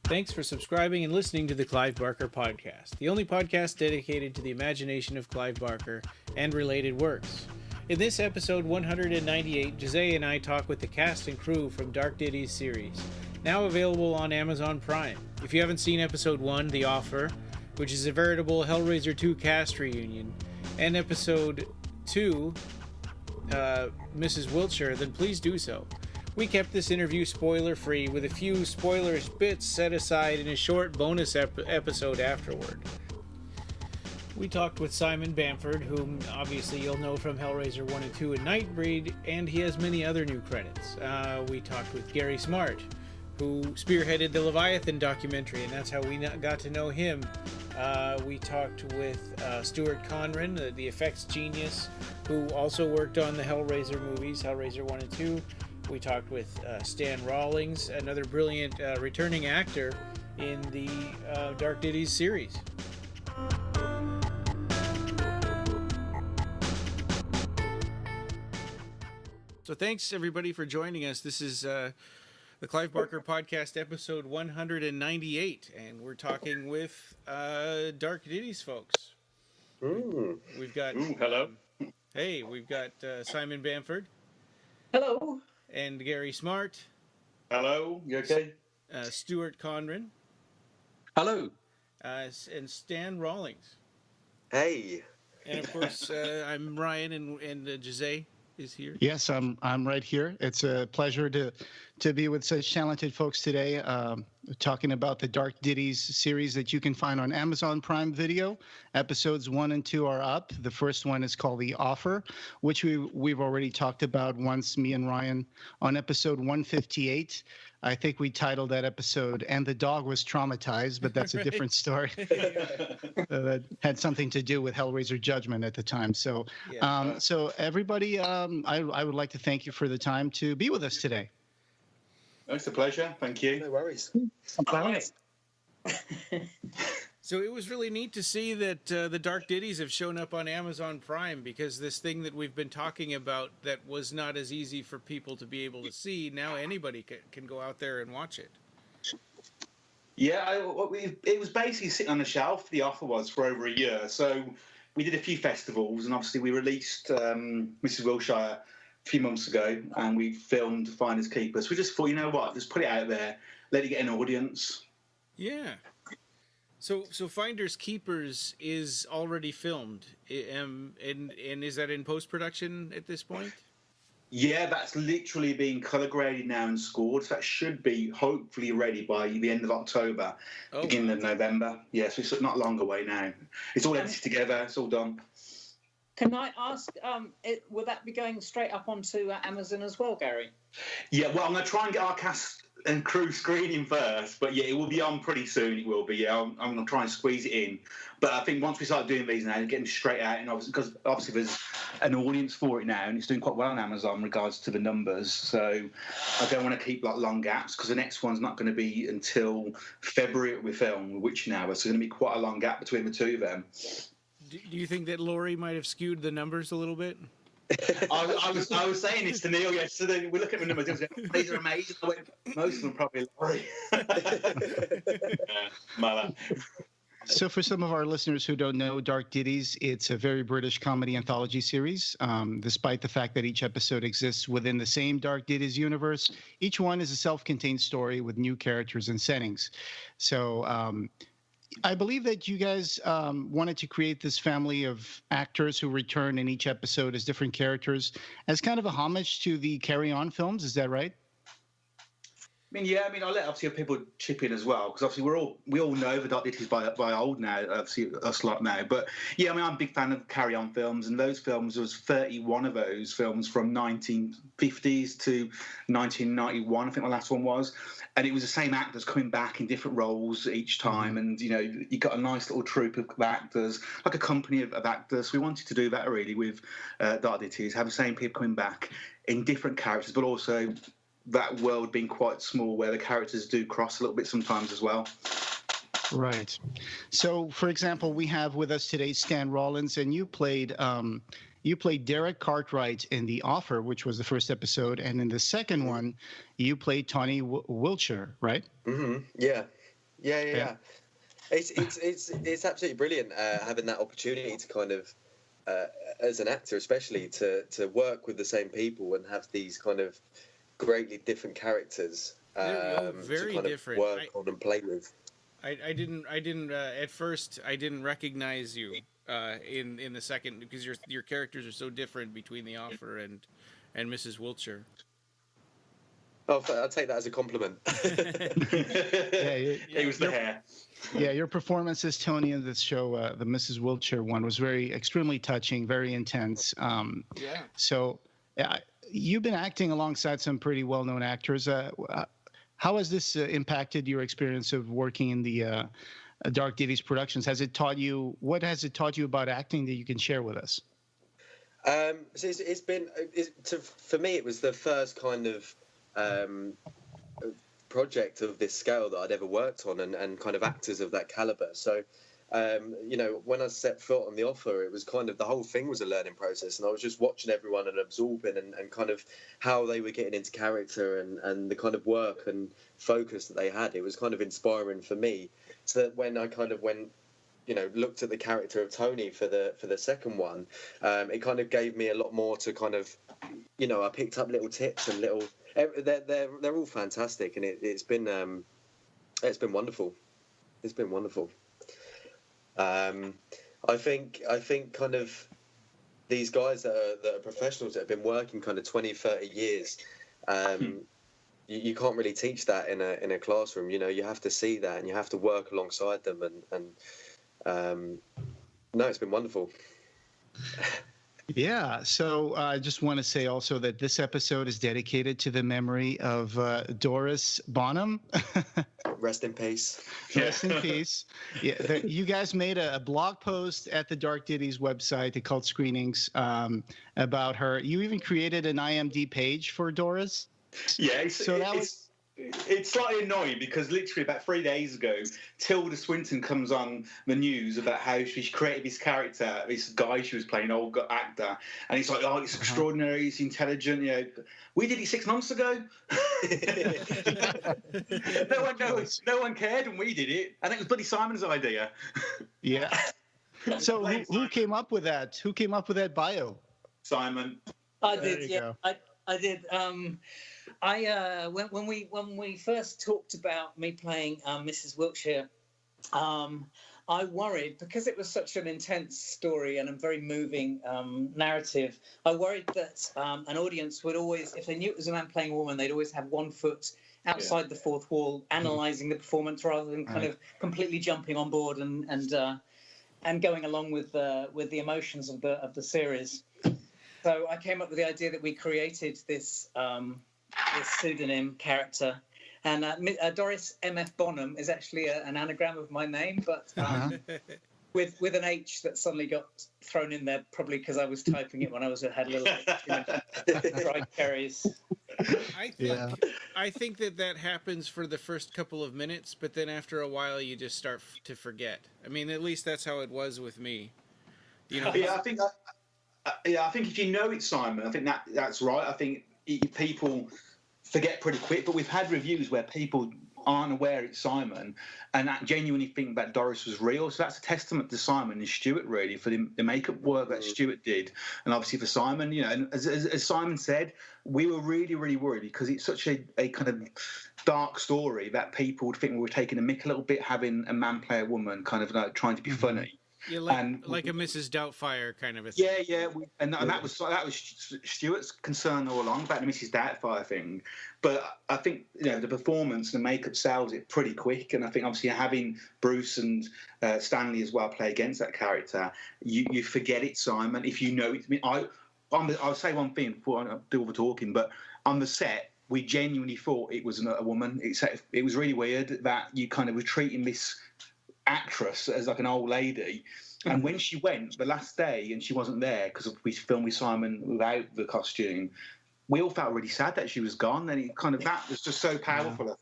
Thanks for subscribing and listening to the Clive Barker Podcast, the only podcast dedicated to the imagination of Clive Barker and related works. In this episode 198, Jose and I talk with the cast and crew from Dark Ditties series, now available on Amazon Prime. If you haven't seen episode 1, The Offer, which is a veritable Hellraiser 2 cast reunion, and episode 2, Mrs. Wiltshire, then please do so. We kept this interview spoiler-free with a few spoilerish bits set aside in a short bonus episode afterward. We talked with Simon Bamford, whom obviously you'll know from Hellraiser 1 and 2 and Nightbreed, and he has many other new credits. We talked with Gary Smart, who spearheaded the Leviathan documentary, and that's how we got to know him. We talked with Stuart Conran, the effects genius, who also worked on the Hellraiser movies, Hellraiser 1 and 2. We talked with Stan Rawlings, another brilliant returning actor in the Dark Ditties series. So thanks, everybody, for joining us. This is the Clive Barker Podcast, episode 198, and we're talking with Dark Ditties folks. We've got... hello. Hey, we've got Simon Bamford. Hello. And Gary Smart. Hello, you okay? Stuart Conran. Hello. And Stan Rawlings. Hey. And of course, I'm Ryan, and Jose is here. Yes, I'm right here. It's a pleasure to be with such talented folks today, talking about the Dark Ditties series that you can find on Amazon Prime Video. Episodes 1 and 2 are up. The first one is called The Offer, which we've already talked about once, me and Ryan, on episode 158. I think we titled that episode, "And the Dog Was Traumatized," but that's a different story. That had something to do with Hellraiser Judgment at the time. So, so everybody, I would like to thank you for the time to be with us today. It's a pleasure. Thank you. No worries. So it was really neat to see that the Dark Ditties have shown up on Amazon Prime, because this thing that we've been talking about that was not as easy for people to be able to see, now anybody can go out there and watch it. Yeah, it was basically sitting on the shelf, The Offer was, for over a year. So we did a few festivals, and obviously we released Mrs. Wiltshire a few months ago, and we filmed Finders Keepers. We just thought, you know what, just put it out there, let it get an audience. Yeah. So Finders Keepers is already filmed, and is that in post-production at this point? Yeah, that's literally being colour graded now and scored. So that should be hopefully ready by the end of October, beginning of November. Yeah, so it's not long away now. It's all edited together. It's all done. Can I ask, will that be going straight up onto Amazon as well, Gary? Yeah, well, I'm going to try and get our cast and crew screening first, but yeah, it will be on pretty soon. It will be. Yeah, I'm going to try and squeeze it in. But I think once we start doing these now, getting straight out, and obviously there's an audience for it now, and it's doing quite well on Amazon in regards to the numbers. So I don't want to keep like long gaps, because the next one's not going to be until February we film Witching Hour, so it's going to be quite a long gap between the two of them. Do you think that Laurie might have skewed the numbers a little bit? I was saying this to Neil yesterday. We look at the numbers. These are amazing. Most of them probably Laurie. So for some of our listeners who don't know Dark Ditties, it's a very British comedy anthology series. Despite the fact that each episode exists within the same Dark Ditties universe, each one is a self-contained story with new characters and settings. So I believe that you guys wanted to create this family of actors who return in each episode as different characters, as kind of a homage to the Carry On films. Is that right? I'll let obviously people chip in as well, because obviously we all know the Dark Ditties by old now, obviously us lot now. But yeah, I'm a big fan of Carry On films, and those films, there was 31 of those films from 1950s to 1991. I think the last one was, and it was the same actors coming back in different roles each time, and you got a nice little troupe of actors, like a company of actors. We wanted to do that really with Dark Ditties, have the same people coming back in different characters, but also that world being quite small, where the characters do cross a little bit sometimes as well. Right. So, for example, we have with us today Stan Rawlings, and you played Derek Cartwright in The Offer, which was the first episode, and in the second one, you played Tawny Wiltshire, right? Mm-hmm. Yeah. Yeah. It's absolutely brilliant having that opportunity to kind of, as an actor especially, to work with the same people and have these kind of greatly different characters very to kind different. of work on and play with. I didn't at first I didn't recognize you in the second, because your characters are so different between the Offer and Mrs. Wiltshire. Oh, I'll take that as a compliment. It was the hair. Yeah, your performance as Tony in this show, the Mrs. Wiltshire one, was extremely touching, very intense. So, you've been acting alongside some pretty well-known actors. How has this impacted your experience of working in the Dark Ditties productions? What has it taught you about acting that you can share with us? So for me, it was the first kind of project of this scale that I'd ever worked on, and kind of actors of that caliber. So, when I set foot on the Offer, it was kind of, the whole thing was a learning process, and I was just watching everyone and absorbing and kind of how they were getting into character and the kind of work and focus that they had. It was kind of inspiring for me. So that when I kind of looked at the character of Tony for the second one, it kind of gave me a lot more to kind of, I picked up little tips and little. They're all fantastic, and it's been wonderful. It's been wonderful. I think kind of these guys that are professionals that have been working kind of 20, 30 years. You can't really teach that in a classroom. You have to see that, and you have to work alongside them. And no, it's been wonderful. Yeah, so I just want to say also that this episode is dedicated to the memory of Doris Bonham. Rest in peace. Rest in peace. Yeah, you guys made a blog post at the Dark Ditties website, the Cult Screenings, about her. You even created an IMDb page for Doris. Yeah, it's slightly annoying because literally about 3 days ago, Tilda Swinton comes on the news about how she created this character, this guy she was playing, old actor, and it's like, oh, it's extraordinary, he's intelligent. We did it 6 months ago. no one cared when we did it, and it was bloody Simon's idea. Yeah. So who came up with that? Who came up with that bio? Simon. I did. Yeah, I did. When we first talked about me playing Mrs. Wiltshire, I worried, because it was such an intense story and a very moving narrative. I worried that an audience would always, if they knew it was a man playing a woman, they'd always have one foot outside the fourth wall, analysing the performance rather than kind of completely jumping on board and going along with the emotions of the series. So I came up with the idea that we created this pseudonym character, and Doris M.F. Bonham is actually an anagram of my name, but with an H that suddenly got thrown in there, probably because I was typing it when I had a little dried cherries. I think that happens for the first couple of minutes, but then after a while you just start to forget. I mean, at least that's how it was with me. I think if you know it's Simon, I think that's right. I think people forget pretty quick, but we've had reviews where people aren't aware it's Simon and that genuinely think that Doris was real. So that's a testament to Simon and Stuart, really, for the makeup work that Stuart did, and obviously for Simon. And as Simon said, we were really, really worried because it's such a kind of dark story that people would think we were taking a mick a little bit, having a man play a woman, kind of like trying to be funny. Yeah, like a Mrs. Doubtfire kind of a thing. Yeah. And that was Stuart's concern all along about the Mrs. Doubtfire thing. But I think the performance, the makeup sells it pretty quick. And I think obviously having Bruce and Stanley as well play against that character, you forget it's Simon if you know it. I mean, I'll say one thing before I do all the talking, but on the set, we genuinely thought it was a woman. It was really weird that you kind of were treating this actress as like an old lady, and when she went the last day and she wasn't there because we filmed with Simon without the costume, we all felt really sad that she was gone, and that was just so powerful. I think,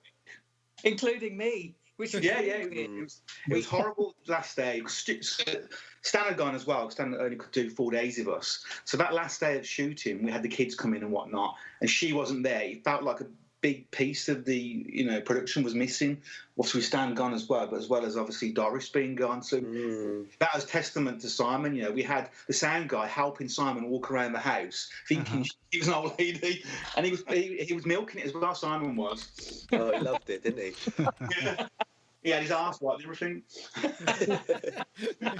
including me, which was it was horrible. Last day, Stan had gone as well. Stan only could do 4 days of us, so that last day of shooting we had the kids come in and whatnot, and she wasn't there. It felt like big piece of the production was missing. Obviously, Stan gone as well, but as well as obviously Doris being gone. So that was testament to Simon. We had the sound guy helping Simon walk around the house, thinking he was an old lady, and he was milking it as well. Simon was. Oh, he loved it, didn't he? Yeah. He had his arse wiped and everything.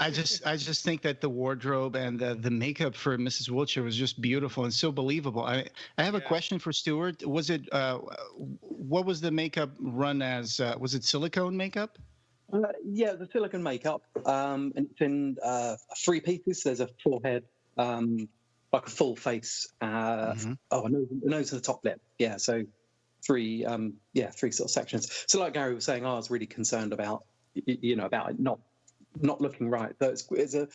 I just think that the wardrobe and the makeup for Mrs. Wiltshire was just beautiful and so believable. I have a question for Stuart. Was it what was the makeup run as? Was it silicone makeup? Yeah, the silicone makeup. And it's in 3 pieces. There's a forehead, like a full face. A nose and a top lip. Yeah, so 3 sort of sections. So like Gary was saying, I was really concerned about about it not looking right. So it's a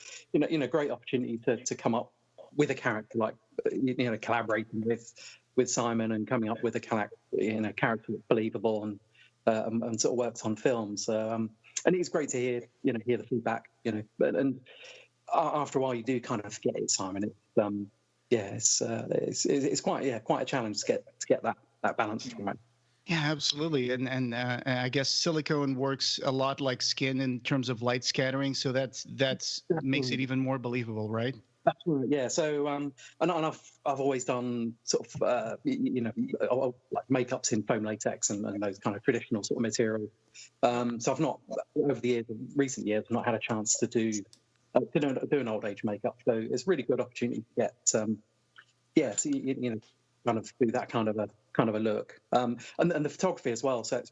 great opportunity to come up with a character, like collaborating with Simon and coming up with a character that's believable and sort of works on film. So and it's great to hear the feedback. And after a while you do kind of get it, Simon. It's quite a challenge to get that balance right. Yeah, absolutely. And I guess silicone works a lot like skin in terms of light scattering, so that's makes it even more believable, right? That's right. Yeah. So and I've always done sort of like makeups in foam latex and those kind of traditional sort of materials. So I've not over the recent years I've not had a chance to do an old age makeup. So it's a really good opportunity to get kind of do that kind of a look, and the photography as well. So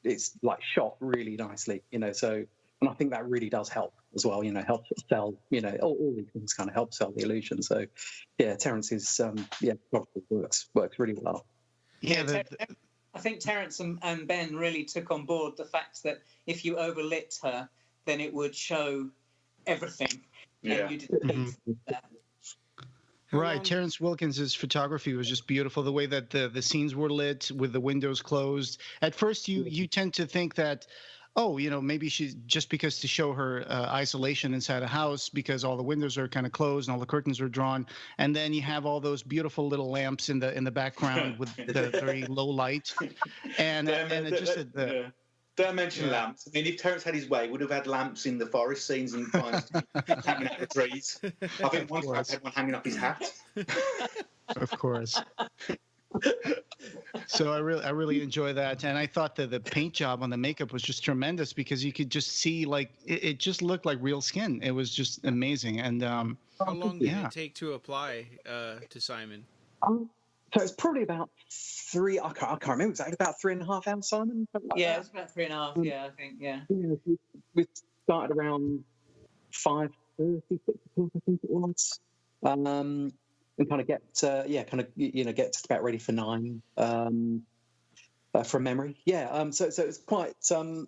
it's like shot really nicely, So, and I think that really does help as well. Helps sell. All these things kind of help sell the illusion. So, yeah, Terence's photography works really well. Yeah, I think Terence and Ben really took on board the fact that if you overlit her, then it would show everything. Yeah. And you didn't that. Right. Terrence Wilkins' photography was just beautiful. The way that the scenes were lit with the windows closed. At first, you tend to think that, maybe she's just because to show her isolation inside a house because all the windows are kind of closed and all the curtains are drawn. And then you have all those beautiful little lamps in the background with the very low light. Don't mention lamps. I mean, if Terence had his way, would have had lamps in the forest scenes and hanging out the trees. I think once I had one hanging up his hat. Of course. So I really enjoy that, and I thought that the paint job on the makeup was just tremendous because you could just see it just looked like real skin. It was just amazing. And how long did it take to apply to Simon? So it's probably about 3. I can't remember exactly. About 3.5 hours, Simon. It was about 3.5. Yeah, I think. Yeah. We started around 5:30, 6 o'clock, I think it was. And kind of get get just about ready for 9 from memory. Yeah. So it's quite so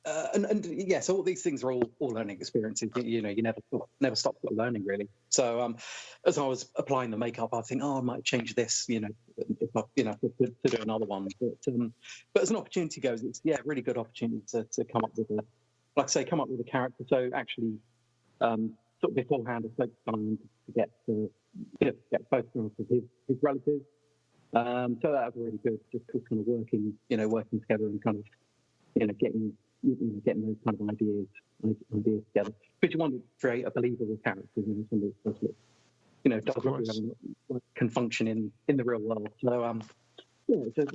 all these things are all learning experiences. You never stop learning really. So as I was applying the makeup, I think, I might change this. If I, to do another one. But as an opportunity goes, it's a really good opportunity to come up with a character. So actually, sort of beforehand, I spoke to Simon to get photographs of his relatives. So that was really good. Just kind of working together and kind of getting those kind of ideas together. But you want to create a believable character, somebody can function in the real world. So it's a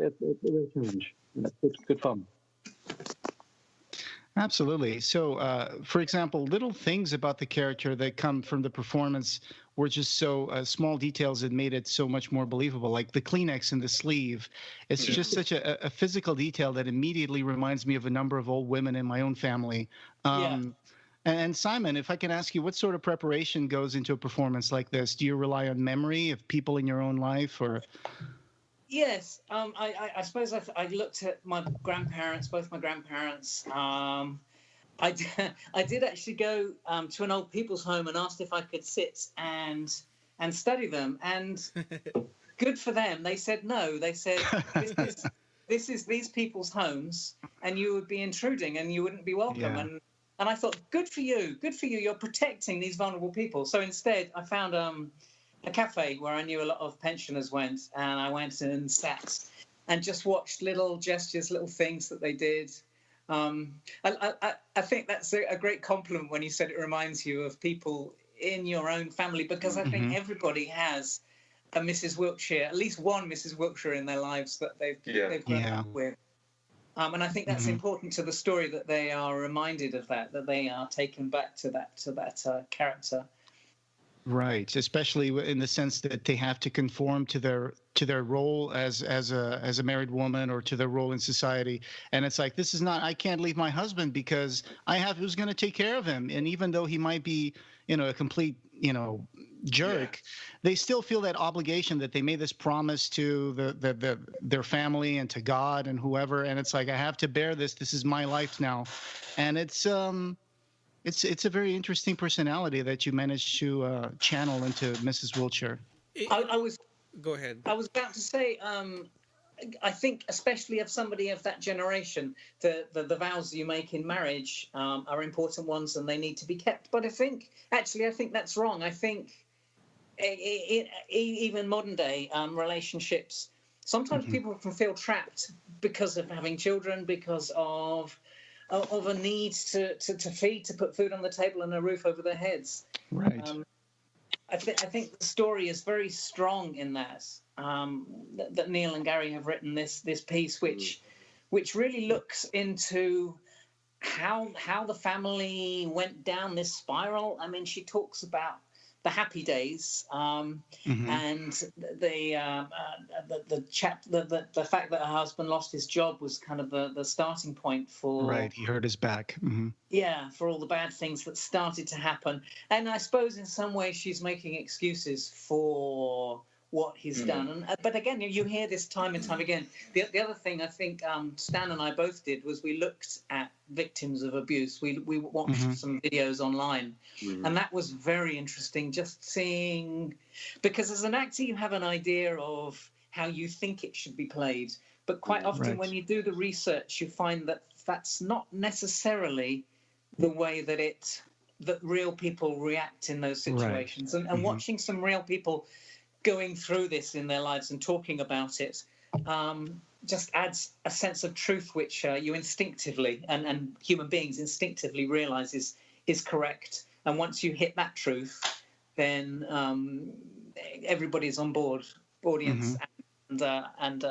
real challenge. It's good fun. Absolutely. So, for example, little things about the character that come from the performance were just so small details that made it so much more believable, like the Kleenex in the sleeve. It's just such a physical detail that immediately reminds me of a number of old women in my own family. And Simon, if I can ask you, what sort of preparation goes into a performance like this? Do you rely on memory of people in your own life, or? Yes, I suppose I looked at my grandparents, both my grandparents. I did actually go to an old people's home and asked if I could sit and study them. And good for them. They said no. They said, this is these people's homes, and you would be intruding and you wouldn't be welcome. Yeah. And I thought, good for you. You're protecting these vulnerable people. So instead, I found a cafe where I knew a lot of pensioners went, and I went and sat and just watched little gestures, little things that they did. I think that's a great compliment when you said it reminds you of people in your own family, because I think everybody has a Mrs. Wiltshire, at least one Mrs. Wiltshire in their lives that they've grown up with. And I think that's important to the story, that they are reminded of that they are taken back to that character. Right, especially in the sense that they have to conform to their role as a married woman, or to their role in society. And it's like, this is not, I can't leave my husband because I have who's going to take care of him. And even though he might be, a complete, jerk, they still feel that obligation, that they made this promise to their family and to God and whoever. And it's like, I have to bear this. This is my life now. And it's a very interesting personality that you managed to channel into Mrs. Wiltshire. Go ahead. I was about to say, I think especially of somebody of that generation, the vows you make in marriage are important ones, and they need to be kept. But I think that's wrong. I think even modern day relationships, sometimes people can feel trapped because of having children, because of a need to feed, to put food on the table and a roof over their heads. Right. I think the story is very strong in that Neil and Gary have written this piece, which really looks into how the family went down this spiral. I mean, she talks about the happy days and the fact that her husband lost his job was kind of the starting point for... Right, he hurt his back. Yeah, for all the bad things that started to happen. And I suppose in some ways she's making excuses for what he's done. But again, you hear this time and time again. The other thing I think Stan and I both did was we looked at victims of abuse. We watched some videos online, and that was very interesting, just seeing, because as an actor you have an idea of how you think it should be played, but quite often when you do the research you find that that's not necessarily the way that real people react in those situations. And watching some real people going through this in their lives and talking about it just adds a sense of truth, which you instinctively and human beings instinctively realize is correct. And once you hit that truth, then everybody's on board, audience and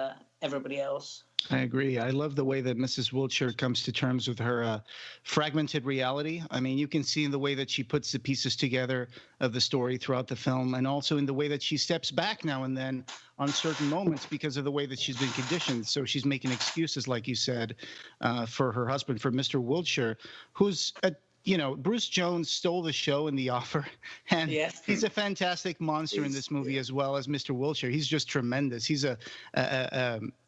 everybody else. I agree. I love the way that Mrs. Wiltshire comes to terms with her fragmented reality. I mean, you can see in the way that she puts the pieces together of the story throughout the film, and also in the way that she steps back now and then on certain moments because of the way that she's been conditioned. So she's making excuses, like you said, for her husband, for Mr. Wiltshire, who's Bruce Jones stole the show in The Offer, and he's a fantastic monster in this movie as well as Mr. Wiltshire. He's just tremendous. He's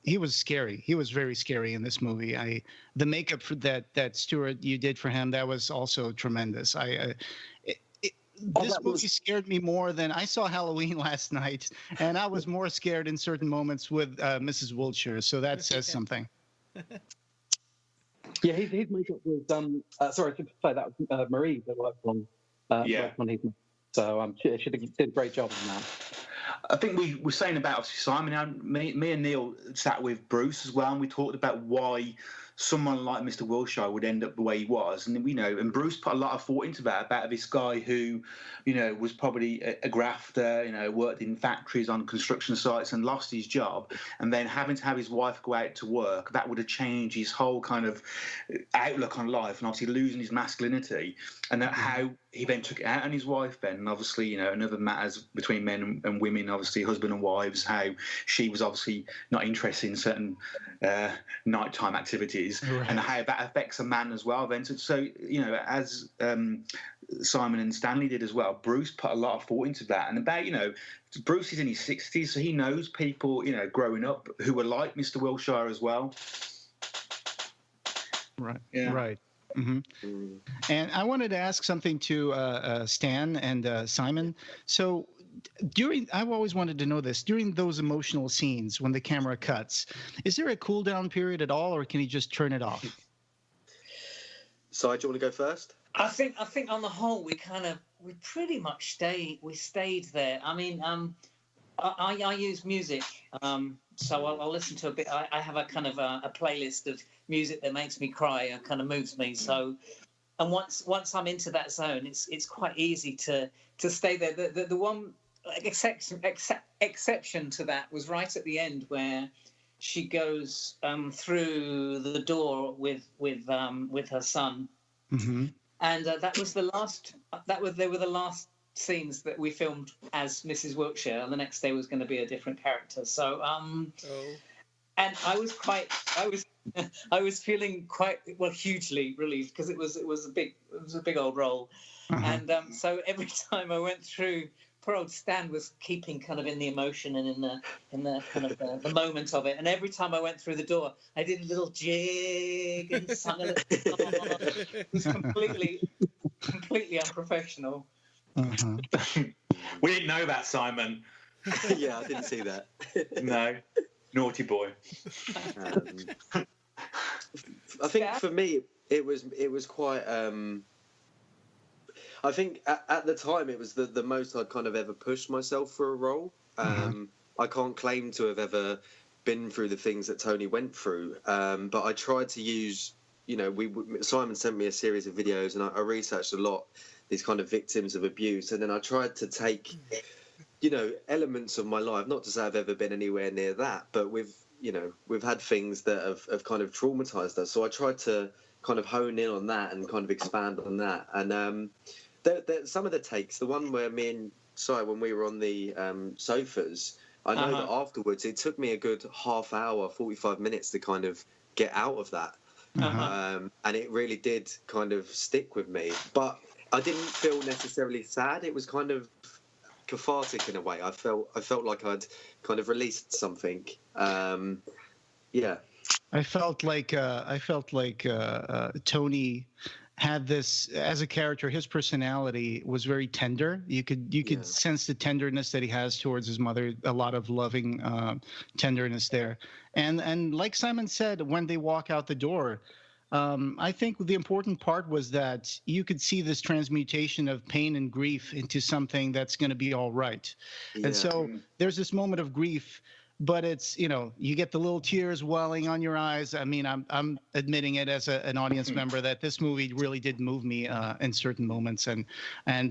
he was scary. He was very scary in this movie. The makeup for that Stuart you did for him, that was also tremendous. This movie scared me more than I saw Halloween last night, and I was more scared in certain moments with Mrs. Wiltshire. So that says something. Yeah, his makeup was sorry to say that was Marie that worked on his. So she did a great job on that. I think we were saying about obviously Simon. Me and Neil sat with Bruce as well, and we talked about why someone like Mr. Wiltshire would end up the way he was, and and Bruce put a lot of thought into that, about this guy who, was probably a grafter, worked in factories on construction sites and lost his job, and then having to have his wife go out to work, that would have changed his whole kind of outlook on life, and obviously losing his masculinity, and how he then took it out on his wife then, and obviously, another matters between men and women, obviously husband and wives, how she was obviously not interested in certain nighttime activities, and how that affects a man as well then. So as Simon and Stanley did as well, Bruce put a lot of thought into that, and about Bruce is in his 60s, so he knows people growing up who were like Mr. Wiltshire as well. Right. And I wanted to ask something to Stan and Simon. So I've always wanted to know this, during those emotional scenes when the camera cuts, is there a cool down period at all, or can you just turn it off? Si, do you want to go first? I think on the whole we pretty much stayed there. I mean, I use music, so I'll listen to a bit. I have a kind of a playlist of music that makes me cry and kind of moves me. So, and once I'm into that zone, it's quite easy to stay there. The one exception to that was right at the end where she goes through the door with her son, Mm-hmm. and that was the last. They were the last scenes that we filmed as Mrs. Wiltshire, and the next day was going to be a different character. So, and I was feeling quite hugely relieved because it was a big old role, and so every time I went through, poor old Stan was keeping kind of in the emotion and in the kind of the moment of it, and every time I went through the door, I did a little jig and sung a little song. It was completely unprofessional. We didn't know that, Simon. Yeah, I didn't see that. No, naughty boy. I think for me, it was quite. I think at the time it was the most I'd kind of ever pushed myself for a role. I can't claim to have ever been through the things that Tony went through, but I tried to use. Simon sent me a series of videos, and I researched a lot. These kind of victims of abuse, and then I tried to take, elements of my life. Not to say I've ever been anywhere near that, but we've had things that have kind of traumatized us. So I tried to kind of hone in on that and kind of expand on that. And some of the takes, the one where me and Si, when we were on the sofas, I know that afterwards it took me a good half hour, 45 minutes to kind of get out of that. And it really did kind of stick with me. But I didn't feel necessarily sad. It was kind of cathartic in a way. I felt like I'd kind of released something. Yeah. I felt like Tony had this as a character. His personality was very tender. You could sense the tenderness that he has towards his mother. A lot of loving tenderness there. And like Simon said, when they walk out the door, I think the important part was that you could see this transmutation of pain and grief into something that's going to be all right. Yeah. And so there's this moment of grief, but it's, you get the little tears welling on your eyes. I mean, I'm admitting it as an audience member that this movie really did move me in certain moments. And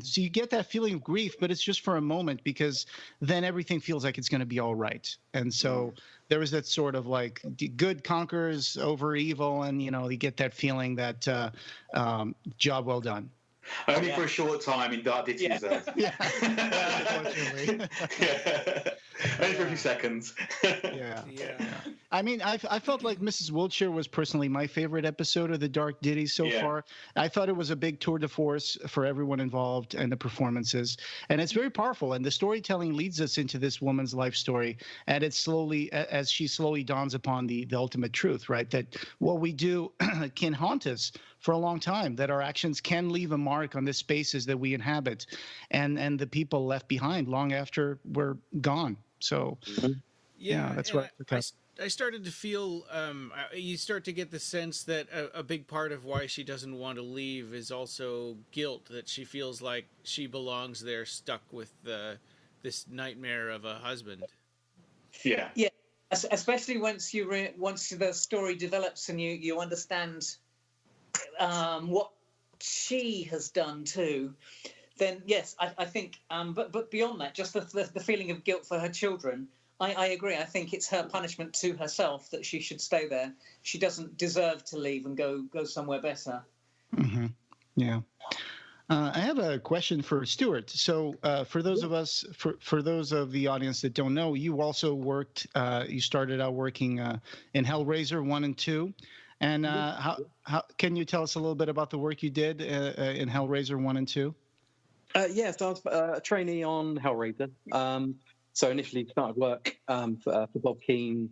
so you get that feeling of grief, but it's just for a moment, because then everything feels like it's going to be all right. And so there was that sort of like good conquers over evil, and you get that feeling that job well done. Only for a short time in Dark Ditties, though. Unfortunately. Only for a few seconds. Yeah. I mean, I felt like Mrs. Wiltshire was personally my favorite episode of the Dark Ditties so far. I thought it was a big tour de force for everyone involved and the performances. And it's very powerful. And the storytelling leads us into this woman's life story. And it's as she slowly dawns upon the ultimate truth, right? That what we do can haunt us for a long time, that our actions can leave a mark on the spaces that we inhabit and the people left behind long after we're gone. So, that's what I started to feel, you start to get the sense that a big part of why she doesn't want to leave is also guilt, that she feels like she belongs there, stuck with this nightmare of a husband. Yeah. Especially once the story develops and you understand what she has done too, then yes, I think. But beyond that, just the feeling of guilt for her children. I agree. I think it's her punishment to herself that she should stay there. She doesn't deserve to leave and go somewhere better. Mm-hmm. Yeah. I have a question for Stuart. So for those of us, for those of the audience that don't know, you also worked. You started out working in Hellraiser 1 and 2. And how can you tell us a little bit about the work you did in Hellraiser 1 and 2? Yes, I was a trainee on Hellraiser. So initially started work for Bob Keane,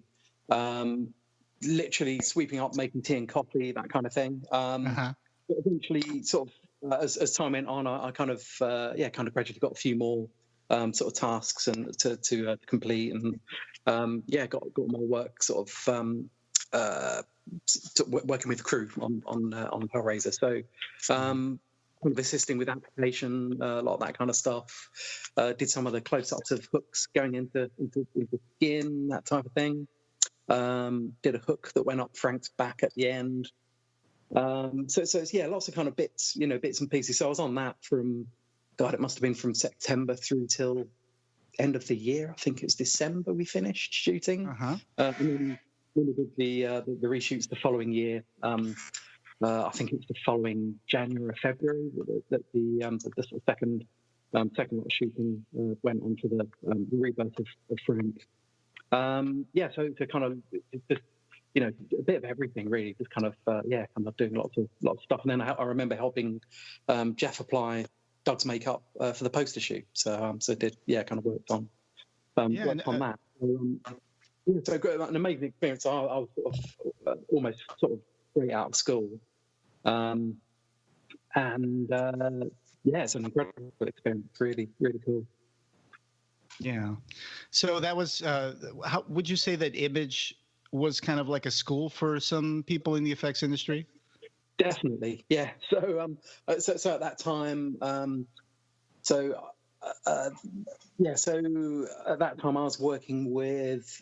literally sweeping up, making tea and coffee, that kind of thing. But eventually, sort of as time went on, I kind of gradually got a few more sort of tasks and to complete, and got more work sort of working with the crew on Hellraiser. So kind of assisting with application, a lot of that kind of stuff. Did some of the close-ups of hooks going into skin, that type of thing. Did a hook that went up Frank's back at the end. So it's, yeah, lots of kind of bits and pieces. So I was on that from, God, it must have been from September through till end of the year. I think it's December we finished shooting. And then we did the reshoots the following year. I think it was the following January or February that the sort of second lot of shooting went on to the rebirth of Frank. So to kind of just, a bit of everything really, just kind of doing lots of stuff. And then I remember helping Jeff apply Doug's makeup for the poster shoot. So did kind of worked on that. So an amazing experience. I was sort of almost sort of straight out of school, and it's an incredible experience. Really, really cool. Yeah. So that was. How would you say that Image was kind of like a school for some people in the effects industry? Definitely, yeah. So at that time, so at that time I was working with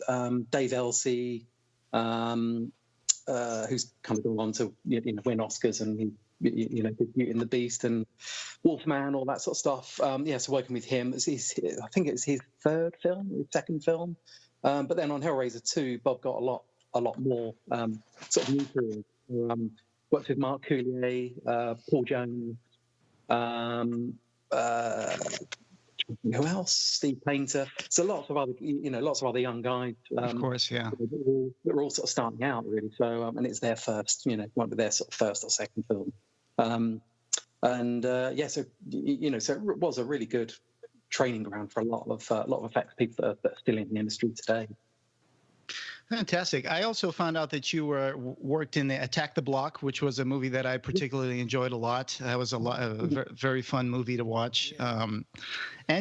Dave Elsey, who's kind of gone on to win Oscars, and he did Beauty and the Beast and Wolfman, all that sort of stuff. So working with him, I think it's his second film. But then on Hellraiser 2, Bob got a lot more sort of new career. Worked with Mark Coulier, Paul Jones, who else? Steve Painter. So lots of other young guys. Of course, yeah. They're all sort of starting out really. So and it's their first, one of their sort of first or second film. So it was a really good training ground for a lot of effects people that are still in the industry today. Fantastic. I also found out that you worked in Attack the Block, which was a movie that I particularly enjoyed a lot. That was a very fun movie to watch. And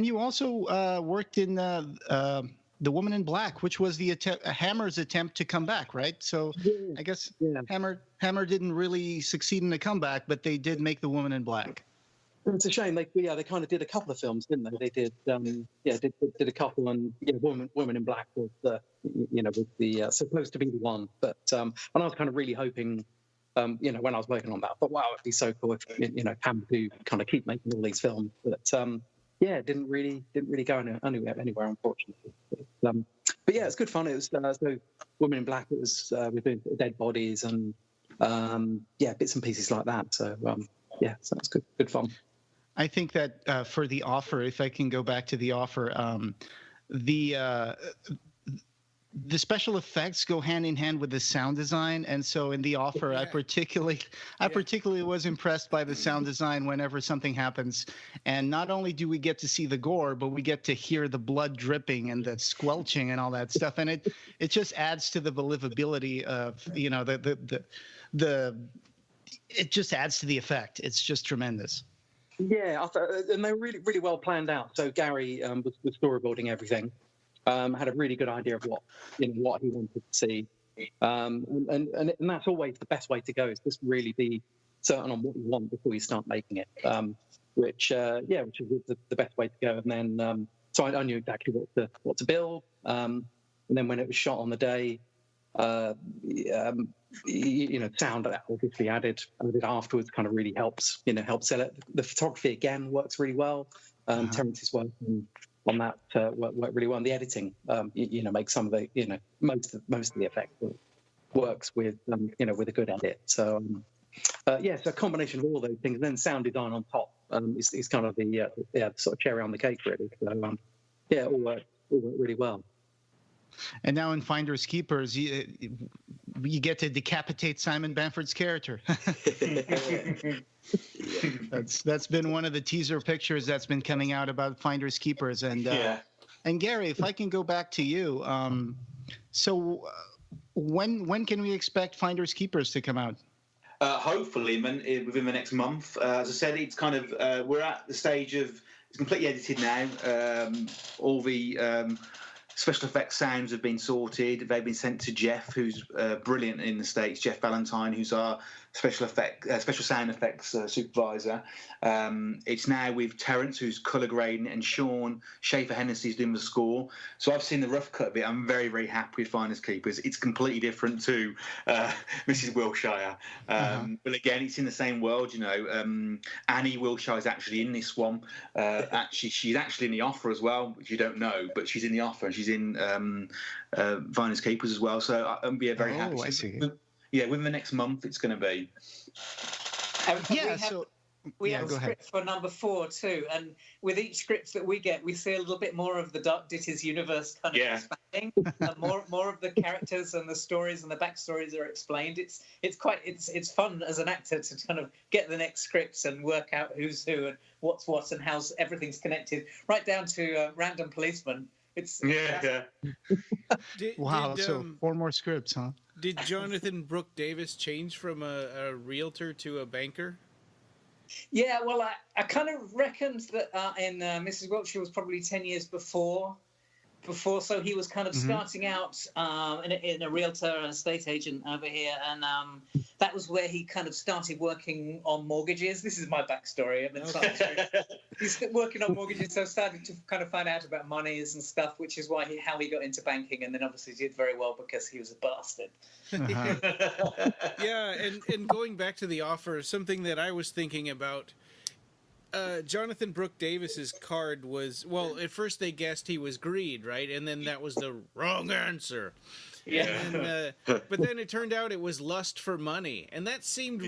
you also worked in The Woman in Black, which was Hammer's attempt to come back, right? So I guess Hammer didn't really succeed in the comeback, but they did make The Woman in Black. It's a shame. They kind of did a couple of films, didn't they? They did, did a couple, and Woman in Black was supposed to be the one. But and I was kind of really hoping, when I was working on that, but wow, it'd be so cool if Ham do kind of keep making all these films. But it didn't really go anywhere, unfortunately. But yeah, it's good fun. It was so Woman in Black. It was we're doing dead bodies and bits and pieces like that. So so it's good fun. I think that for The Offer, if I can go back to The Offer, the special effects go hand in hand with the sound design, and so in The Offer, I particularly was impressed by the sound design whenever something happens. And not only do we get to see the gore, but we get to hear the blood dripping and the squelching and all that stuff, and it just adds to the believability of it just adds to the effect. It's just tremendous. Yeah, and they were really, really well planned out. So Gary was storyboarding everything, had a really good idea of what he wanted to see, and that's always the best way to go. Is just really be certain on what you want before you start making it, which is the best way to go. And then so I knew exactly what to build, and then when it was shot on the day. Sound obviously added afterwards kind of really helps sell it. The photography again works really well. Terence's work on that worked really well. And the editing, makes some of the most of the effect works with with a good edit. So so a combination of all those things, and then sound design on top is kind of the sort of cherry on the cake really. So it all worked really well. And now in Finders Keepers, you get to decapitate Simon Bamford's character. That's been one of the teaser pictures that's been coming out about Finders Keepers. And Gary, if I can go back to you, so when can we expect Finders Keepers to come out? Hopefully within the next month. As I said, it's kind of we're at the stage of it's completely edited now. All the special effects sounds have been sorted. They've been sent to Jeff, who's brilliant in the States. Jeff Valentine, who's our special sound effects supervisor. It's now with Terence, who's colour grading, and Sean Schaefer-Hennessy's doing the score. So I've seen the rough cut of it. I'm very, very happy with Finders Keepers. It's completely different to Mrs. Wilshire. But again, it's in the same world, you know. Annie Wilshire is actually in this one. She's actually in the offer as well, which you don't know, but she's in the offer, and she's in Finders Keepers as well. So I'm very happy. Oh, I see. Within the next month, it's going to be. We have a script for number 4 too, and with each script that we get, we see a little bit more of the Dark Ditties universe kind of expanding. More of the characters and the stories and the backstories are explained. It's fun as an actor to kind of get the next scripts and work out who's who and what's what and how everything's connected, right down to random policemen. Wow! So 4 more scripts, huh? Did Jonathan Brooke Davis change from a realtor to a banker? Yeah, well, I kind of reckoned that in Mrs. Wiltshire was probably 10 years before, so he was kind of starting out in a realtor and estate agent over here, and that was where he kind of started working on mortgages. This is my backstory. He's working on mortgages, so started to kind of find out about monies and stuff, which is how he got into banking, and then obviously did very well because he was a bastard. Yeah, and going back to the offer, something that I was thinking about, Jonathan Brooke Davis's card was, well, at first they guessed he was greed, right? And then that was the wrong answer. Yeah. And, but then it turned out it was lust for money. And that seemed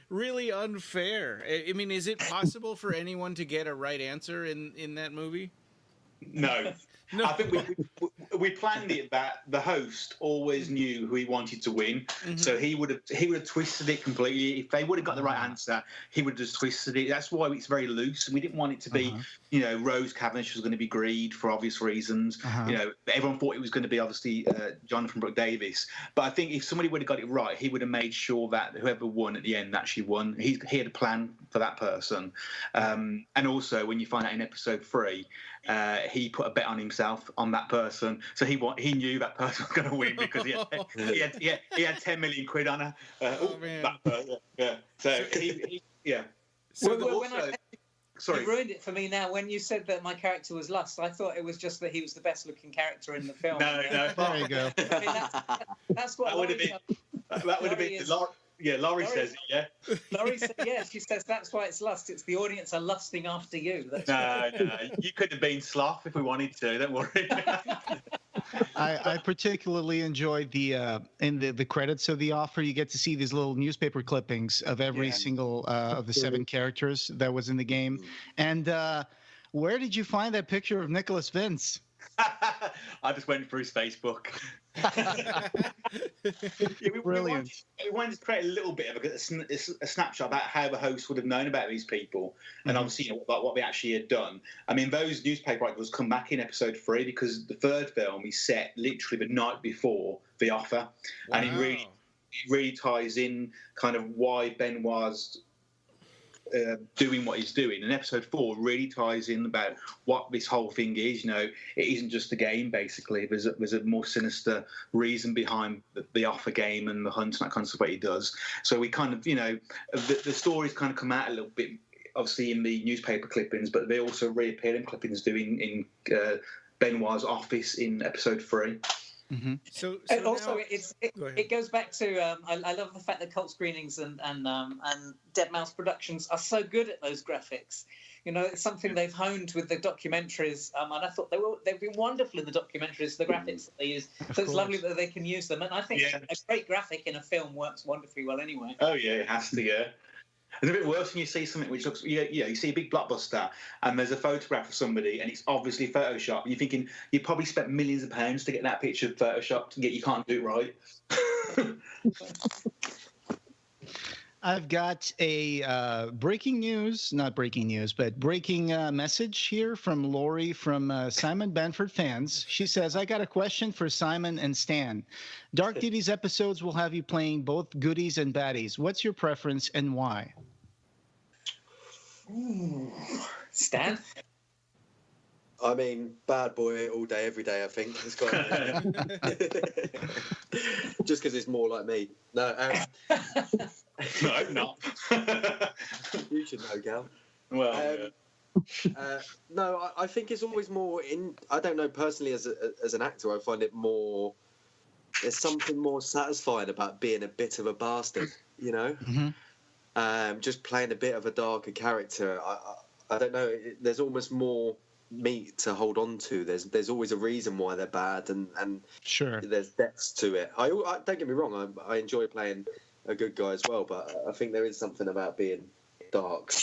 really unfair. I mean, is it possible for anyone to get a right answer in that movie? No. I think we planned it that the host always knew who he wanted to win, so he would have twisted it completely. If they would have got the right answer, he would have just twisted it. That's why it's very loose. We didn't want it to be, you know, Rose Cavendish was going to be greed for obvious reasons. You know, everyone thought it was going to be obviously Jonathan Brooke Davis. But I think if somebody would have got it right, he would have made sure that whoever won at the end actually won. He had a plan for that person. And also, when you find out in episode 3, he put a bet on himself on that person, so he knew that person was going to win because he had 10 million quid on her. That person, So sorry, you ruined it for me now. When you said that my character was lust, I thought it was just that he was the best-looking character in the film. No, there you go. I mean, that's what that would have been. That would have been. Laurie says it, yeah. Laurie said, she says that's why it's lust. It's the audience are lusting after you. No, you could have been sloth if we wanted to. Don't worry. I particularly enjoyed in the credits of the offer, you get to see these little newspaper clippings of every single of the 7 characters that was in the game. And where did you find that picture of Nicholas Vince? I just went through his Facebook. Brilliant. We wanted to create a little bit of a snapshot about how the host would have known about these people, and obviously, you know, what they actually had done. I mean, those newspaper articles come back in episode 3 because the 3rd film is set literally the night before the offer, and it really ties in kind of why Benoit's doing what he's doing, and episode 4 really ties in about what this whole thing is. You know, it isn't just a game. Basically, there's a more sinister reason behind the offer game and the hunt and that kind of stuff what he does. So we kind of, you know, the stories kind of come out a little bit, obviously in the newspaper clippings, but they also reappear in clippings doing in Benoit's office in episode 3. So also, it goes back to I love the fact that Cult Screenings and Dead Mouse Productions are so good at those graphics. You know, it's something they've honed with the documentaries, and I thought they've been wonderful in the documentaries, the graphics that they use. So it's lovely that they can use them, and I think a great graphic in a film works wonderfully well anyway. Oh yeah, it has to. Yeah. It's a bit worse when you see something which looks, you see a big blockbuster and there's a photograph of somebody and it's obviously Photoshopped. And you're thinking you probably spent millions of pounds to get that picture Photoshopped and you can't do it right. I've got a breaking message here from Lori from Simon Bamford fans. She says, I got a question for Simon and Stan. Dark Ditties episodes will have you playing both goodies and baddies. What's your preference and why? Stan? I mean, bad boy all day, every day, I think. It's got just because it's more like me. No, No, I'm not. You should know, Gal. Well, No, I think it's always more in. I don't know, personally, as an actor, I find it more. There's something more satisfying about being a bit of a bastard, you know. Just playing a bit of a darker character. I don't know. There's almost more meat to hold on to. There's always a reason why they're bad, and Sure. there's depths to it. I don't get me wrong. I enjoy playing a good guy as well, but I think there is something about being dark.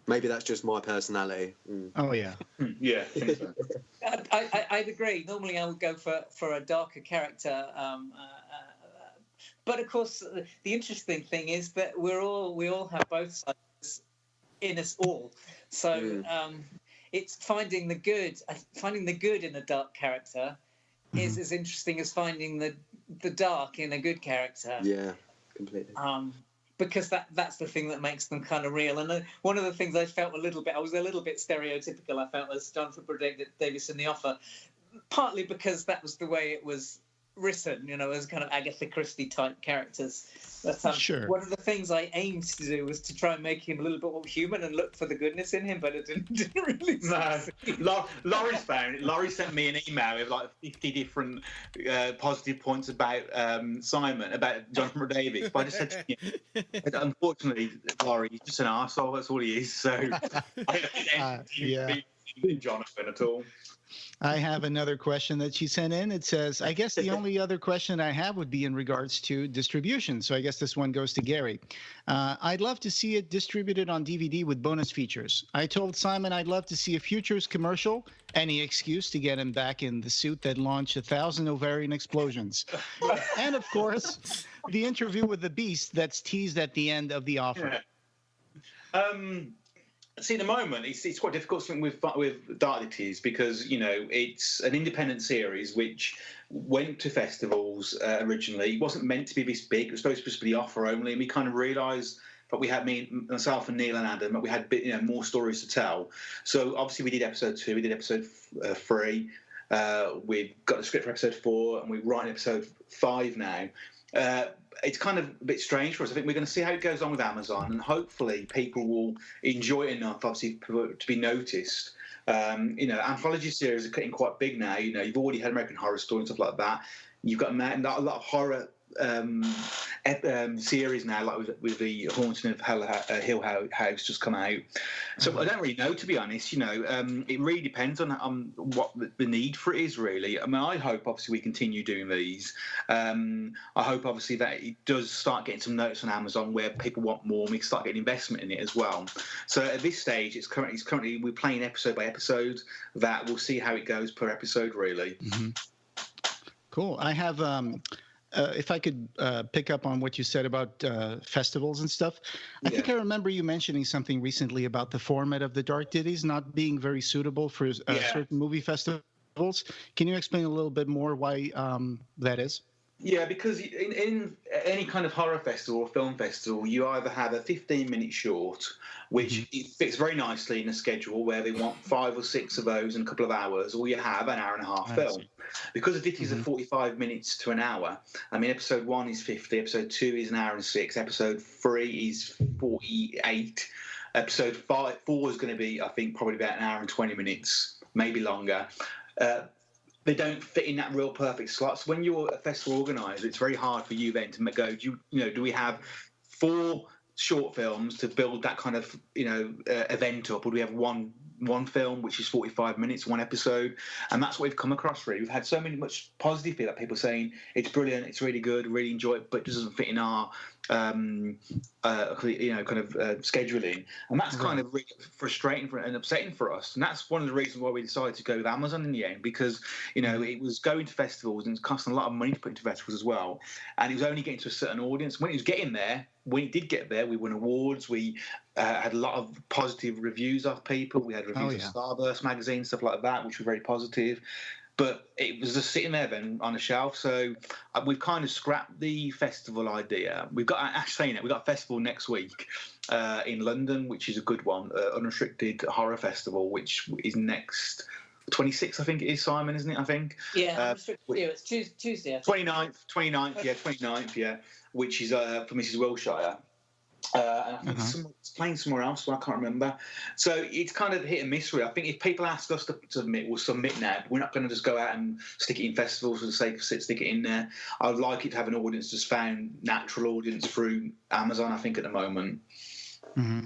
Maybe that's just my personality. Oh yeah. yeah. I think so. I'd agree. Normally, I would go for a darker character, but of course, the interesting thing is that we all have both sides in us all. So it's finding the good. Finding the good in a dark character is as interesting as finding the dark in a good character. Yeah, completely. Because that's the thing that makes them kind of real. And one of the things I felt I was a little bit stereotypical, I felt, as Jonathan Davis in The Offer, partly because that was the way it was written, you know, as kind of Agatha Christie type characters. But, Sure. One of the things I aimed to do was to try and make him a little bit more human and look for the goodness in him, but it didn't really succeed. Laurie sent me an email with like 50 different positive points about Simon, about Jonathan Davis. But I just said to him, unfortunately, Laurie, he's just an arsehole. That's all he is. So I don't think Jonathan at all. I have another question that she sent in. It says, I guess the only other question I have would be in regards to distribution. So I guess this one goes to Gary. I'd love to see it distributed on DVD with bonus features. I told Simon I'd love to see a Futures commercial, any excuse to get him back in the suit that launched 1,000 ovarian explosions. And of course, the interview with the Beast that's teased at the end of The Offer. Yeah. See, at the moment, it's quite difficult something with Dark Ditties because, you know, it's an independent series which went to festivals originally. It wasn't meant to be this big. It was supposed to be The Offer only, and we kind of realised that we had myself and Neil and Adam, that we had more stories to tell. So obviously we did episode 2, we did episode 3. We've got the script for episode 4, and we're writing episode 5 now. It's kind of a bit strange for us. I think we're going to see how it goes on with Amazon, and hopefully people will enjoy it enough, obviously, to be noticed. You know, anthology series are getting quite big now. You know, you've already had American Horror Story and stuff like that. You've got a lot of horror series now, like with the Haunting of Hill House just come out. So I don't really know, to be honest. You know, it really depends on what the need for it is, really. I mean, I hope obviously we continue doing these. I hope obviously that it does start getting some notes on Amazon where people want more, and we can start getting investment in it as well. So at this stage, it's currently we're playing episode by episode. That we'll see how it goes per episode, really. Mm-hmm. Cool. I have. If I could pick up on what you said about festivals and stuff, I think I remember you mentioning something recently about the format of the Dark Ditties not being very suitable for certain movie festivals. Can you explain a little bit more why that is? Yeah, because in any kind of horror festival or film festival, you either have a 15-minute short, which it fits very nicely in a schedule where they want 5 or 6 of those in a couple of hours, or you have an hour and a half film. Because the Ditties are 45 minutes to an hour, I mean, episode 1 is 50, episode 2 is an hour and 6, episode 3 is 48, episode 4 is going to be, I think, probably about an hour and 20 minutes, maybe longer. They don't fit in that real perfect slot. So when you're a festival organizer, it's very hard for you then to go, do we have 4 short films to build that kind of event up, or do we have one film which is 45 minutes, one episode? And that's what we've come across, really. We've had so much positive feedback, people saying it's brilliant, it's really good, really enjoy it, but it doesn't fit in our scheduling, and that's kind of really frustrating and upsetting for us. And that's one of the reasons why we decided to go with Amazon in the end, because it was going to festivals and it's costing a lot of money to put into festivals as well, and it was only getting to a certain audience. When it was getting there, when it did get there, we won awards. We had a lot of positive reviews off people. We had reviews of Starburst magazine, stuff like that, which were very positive. But it was just sitting there then on a shelf. So we've kind of scrapped the festival idea. We've got we've got a festival next week in London, which is a good one, Unrestricted Horror Festival, which is next 26th, I think it is, Simon, isn't it? I think. Yeah, it's Tuesday. 29th, yeah, which is for Mrs. Wilshire. And I think it's playing somewhere else, but I can't remember. So it's kind of hit and miss, really. I think if people ask us to submit, we'll submit now. We're not going to just go out and stick it in festivals for the sake of stick it in there. I would like it to have an audience just found natural audience through Amazon, I think, at the moment. Mm-hmm.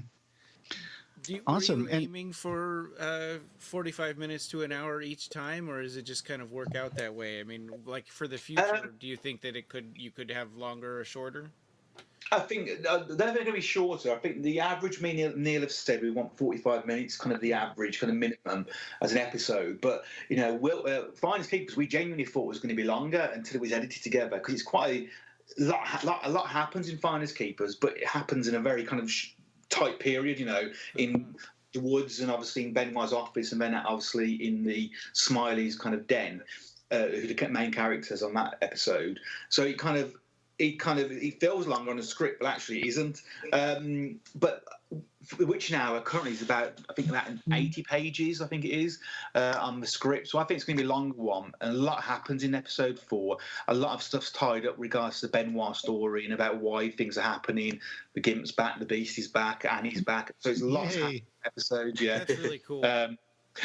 Awesome. Were you aiming for 45 minutes to an hour each time, or is it just kind of work out that way? I mean, like for the future, do you think that you could have longer or shorter? I think they're going to be shorter. I think the average, me and Neil have said we want 45 minutes, kind of the average, kind of minimum as an episode. But, Finders Keepers, we genuinely thought was going to be longer until it was edited together, because it's quite a lot happens in Finders Keepers, but it happens in a very kind of tight period, in the woods and obviously in Benoit's office, and then obviously in the Smiley's kind of den, who are the main characters on that episode. So it feels longer on the script, but actually it isn't. But which now currently is about 80 pages, I think it is, on the script. So I think it's going to be a longer one. And a lot happens in episode 4. A lot of stuff's tied up regards to the Benoit story and about why things are happening. The Gimp's back, the Beast is back, Annie's back. So it's lots happening in episodes, yeah. That's really cool.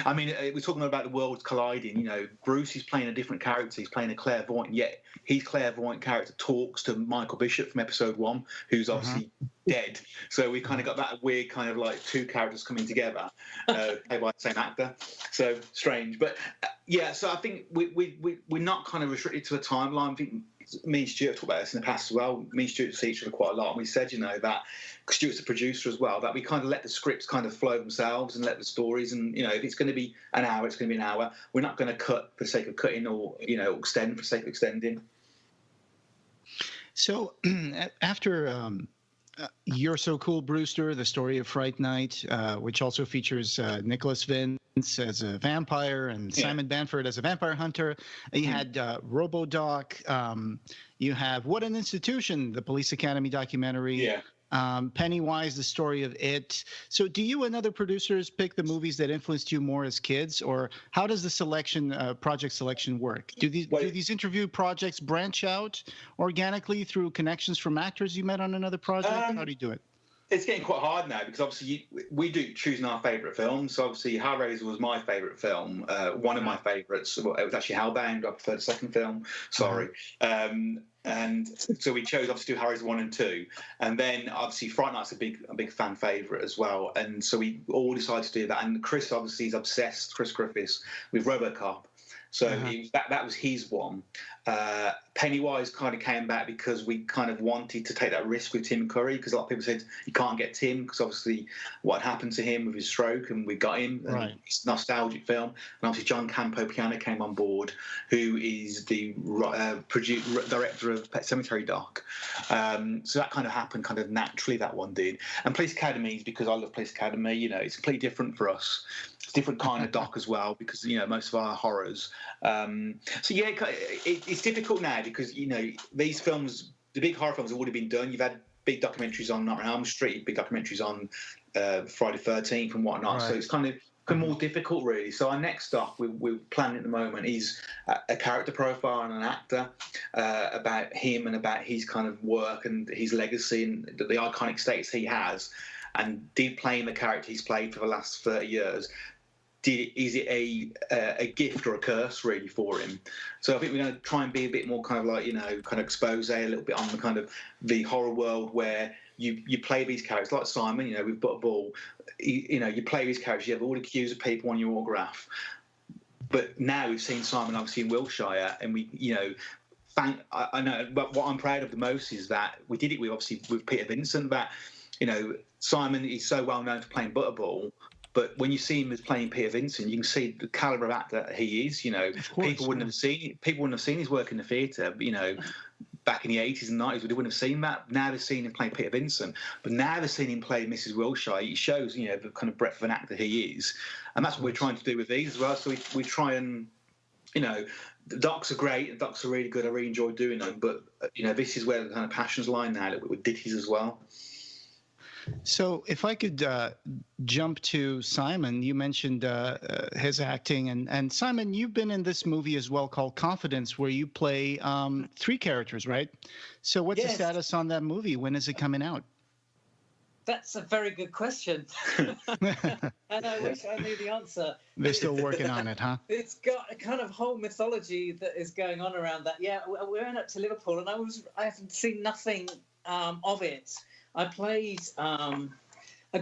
I mean, we're talking about the worlds colliding. Bruce is playing a different character. He's playing a clairvoyant, yet his clairvoyant character talks to Michael Bishop from episode 1, who's obviously dead. So we kind of got that weird kind of like two characters coming together, played by the same actor. So strange. But, so I think we're not kind of restricted to a timeline. I think me and Stuart talked about this in the past as well. Me and Stuart see each other quite a lot, and we said, that Stuart's a producer as well, that we kind of let the scripts kind of flow themselves and let the stories, and if it's going to be an hour, it's going to be an hour. We're not going to cut for the sake of cutting, or extend for the sake of extending. So after You're So Cool, Brewster, the story of Fright Night, which also features Nicholas Vince as a vampire and Simon Bamford as a vampire hunter. You had RoboDoc. You have What an Institution, the Police Academy documentary. Yeah. Pennywise, the story of It. So do you and other producers pick the movies that influenced you more as kids, or how does the project selection work? Do these interview projects branch out organically through connections from actors you met on another project? How do you do it? It's getting quite hard now, because obviously we do choosing our favourite films. So obviously Hellraiser was my favourite film, one of my favourites. Well, it was actually Hellbound. I preferred the second film. Sorry. And so we chose obviously to do Hellraiser 1 and 2, and then obviously Fright Night's a big fan favourite as well. And so we all decided to do that. And Chris obviously is obsessed, Chris Griffiths, with RoboCop. So that was his one. Pennywise kind of came back because we kind of wanted to take that risk with Tim Curry, because a lot of people said you can't get Tim because obviously what happened to him with his stroke, and we got him. And it's a nostalgic film. And obviously John Campopiano came on board, who is the director of Pet Sematary Doc. So that kind of happened kind of naturally, that one did. And Police Academy, because I love Police Academy, it's completely different for us. It's a different kind of doc as well, because most of our horrors. It's difficult now because these films, the big horror films, have already been done. You've had big documentaries on Nightmare on Elm Street, big documentaries on Friday 13th and whatnot. So it's kind of more difficult, really. So our next doc we're planning at the moment is a character profile on an actor, about him and about his kind of work and his legacy and the iconic status he has, and did playing the character he's played for the last 30 years. Is it a gift or a curse really for him? So I think we're going to try and be a bit more kind of like kind of expose a little bit on the kind of the horror world where you play these characters like Simon. With Butterball, you play these characters. You have all the cues of people on your autograph. But now we've seen Simon obviously in Wilshire, and we I know. But what I'm proud of the most is that we did it with Peter Vincent. That Simon is so well known for playing Butterball. But when you see him as playing Peter Vincent, you can see the caliber of actor that he is. People wouldn't have seen his work in the theatre. Back in the 80s and 90s, they wouldn't have seen that. Now they've seen him play Peter Vincent, but now they've seen him play Mrs. Wilshire. He shows, the kind of breadth of an actor he is, and that's what we're trying to do with these as well. So we try and, the docs are great. The docs are really good. I really enjoy doing them. But this is where the kind of passions lie now with Ditties as well. So if I could jump to Simon, you mentioned his acting, and Simon, you've been in this movie as well called Confidence, where you play 3 characters, right? So what's the status on that movie? When is it coming out? That's a very good question. And I wish I knew the answer. They're still working on it, huh? It's got a kind of whole mythology that is going on around that. Yeah, we went up to Liverpool, and I haven't seen nothing of it. I played a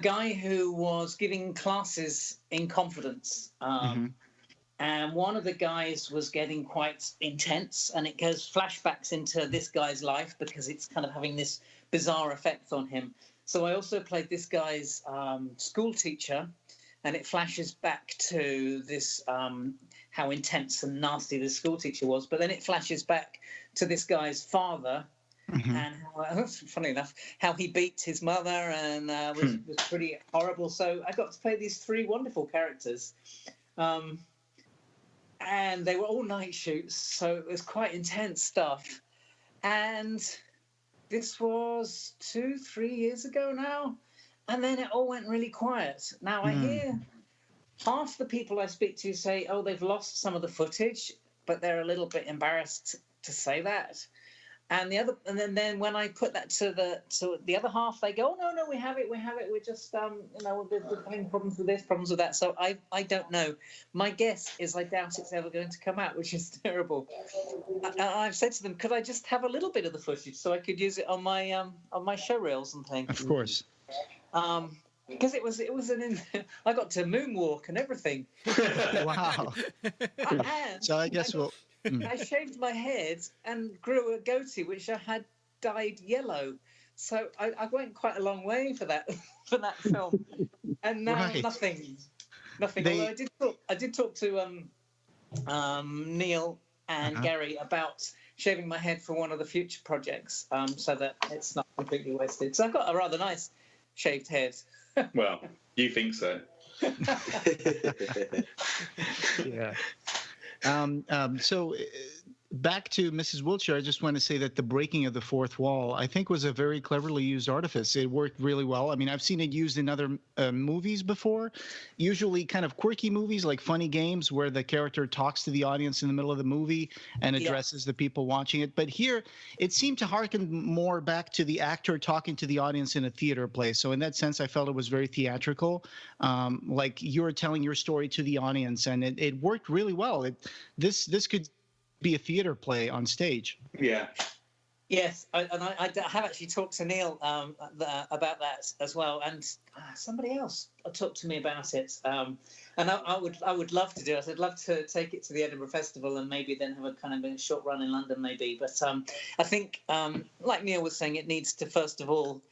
guy who was giving classes in confidence. And one of the guys was getting quite intense, and it goes flashbacks into this guy's life because it's kind of having this bizarre effect on him. So I also played this guy's school teacher, and it flashes back to this how intense and nasty the school teacher was. But then it flashes back to this guy's father, and how, funny enough, how he beat his mother and was pretty horrible. So I got to play these 3 wonderful characters. And they were all night shoots, so it was quite intense stuff. And this was 2-3 years ago now, and then it all went really quiet. Now I hear half the people I speak to say, oh, they've lost some of the footage, but they're a little bit embarrassed to say that. And then when I put that to the other half, they go, oh, no, we have it. We're just, we're having problems with this, problems with that. So I don't know. My guess is I doubt it's ever going to come out, which is terrible. I've said to them, could I just have a little bit of the footage so I could use it on my show reels and things? Of course. Because it was I got to moonwalk and everything. Wow. So I guess we'll. I shaved my head and grew a goatee, which I had dyed yellow. So I went quite a long way for that film, and now nothing. Although I did talk to Neil and Gary about shaving my head for one of the future projects, so that it's not completely wasted. So I've got a rather nice shaved head. Well, you think so? Yeah. So back to Mrs. Wiltshire, I just want to say that the breaking of the fourth wall, I think, was a very cleverly used artifice. It worked really well. I mean, I've seen it used in other movies before, usually kind of quirky movies like Funny Games, where the character talks to the audience in the middle of the movie and addresses the people watching it. But here, it seemed to harken more back to the actor talking to the audience in a theater play. So in that sense, I felt it was very theatrical, like you're telling your story to the audience, and it worked really well. This could be a theater play on stage. Yeah. Yes, I have actually talked to Neil about that as well, and somebody else talked to me about it. And I would love to do it. I'd love to take it to the Edinburgh Festival and maybe then have a kind of a short run in London, maybe. But I think, like Neil was saying, it needs to first of all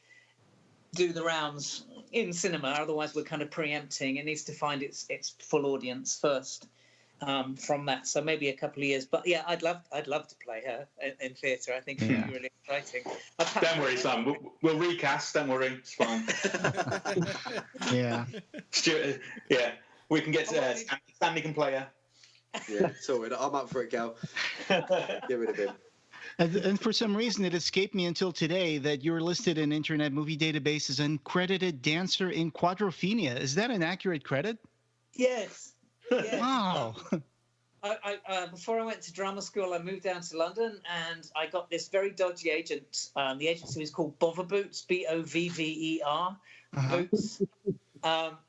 do the rounds in cinema. Otherwise, we're kind of preempting. It needs to find its full audience first. From that, so maybe a couple of years, but yeah, I'd love to play her in theatre. I think it'd be really exciting. Don't worry, Sam. We'll recast. Don't worry, it's fine. Yeah, Stuart. Yeah, we can get Stanley can play her. Yeah, sorry, I'm up for it, Gal. Get rid of him. And for some reason, it escaped me until today that you're listed in Internet Movie Database as uncredited dancer in Quadrophenia. Is that an accurate credit? Yes. Yeah. Wow. I before I went to drama school, I moved down to London, and I got this very dodgy agent. The agency was called Bother Boots, Bovver Boots.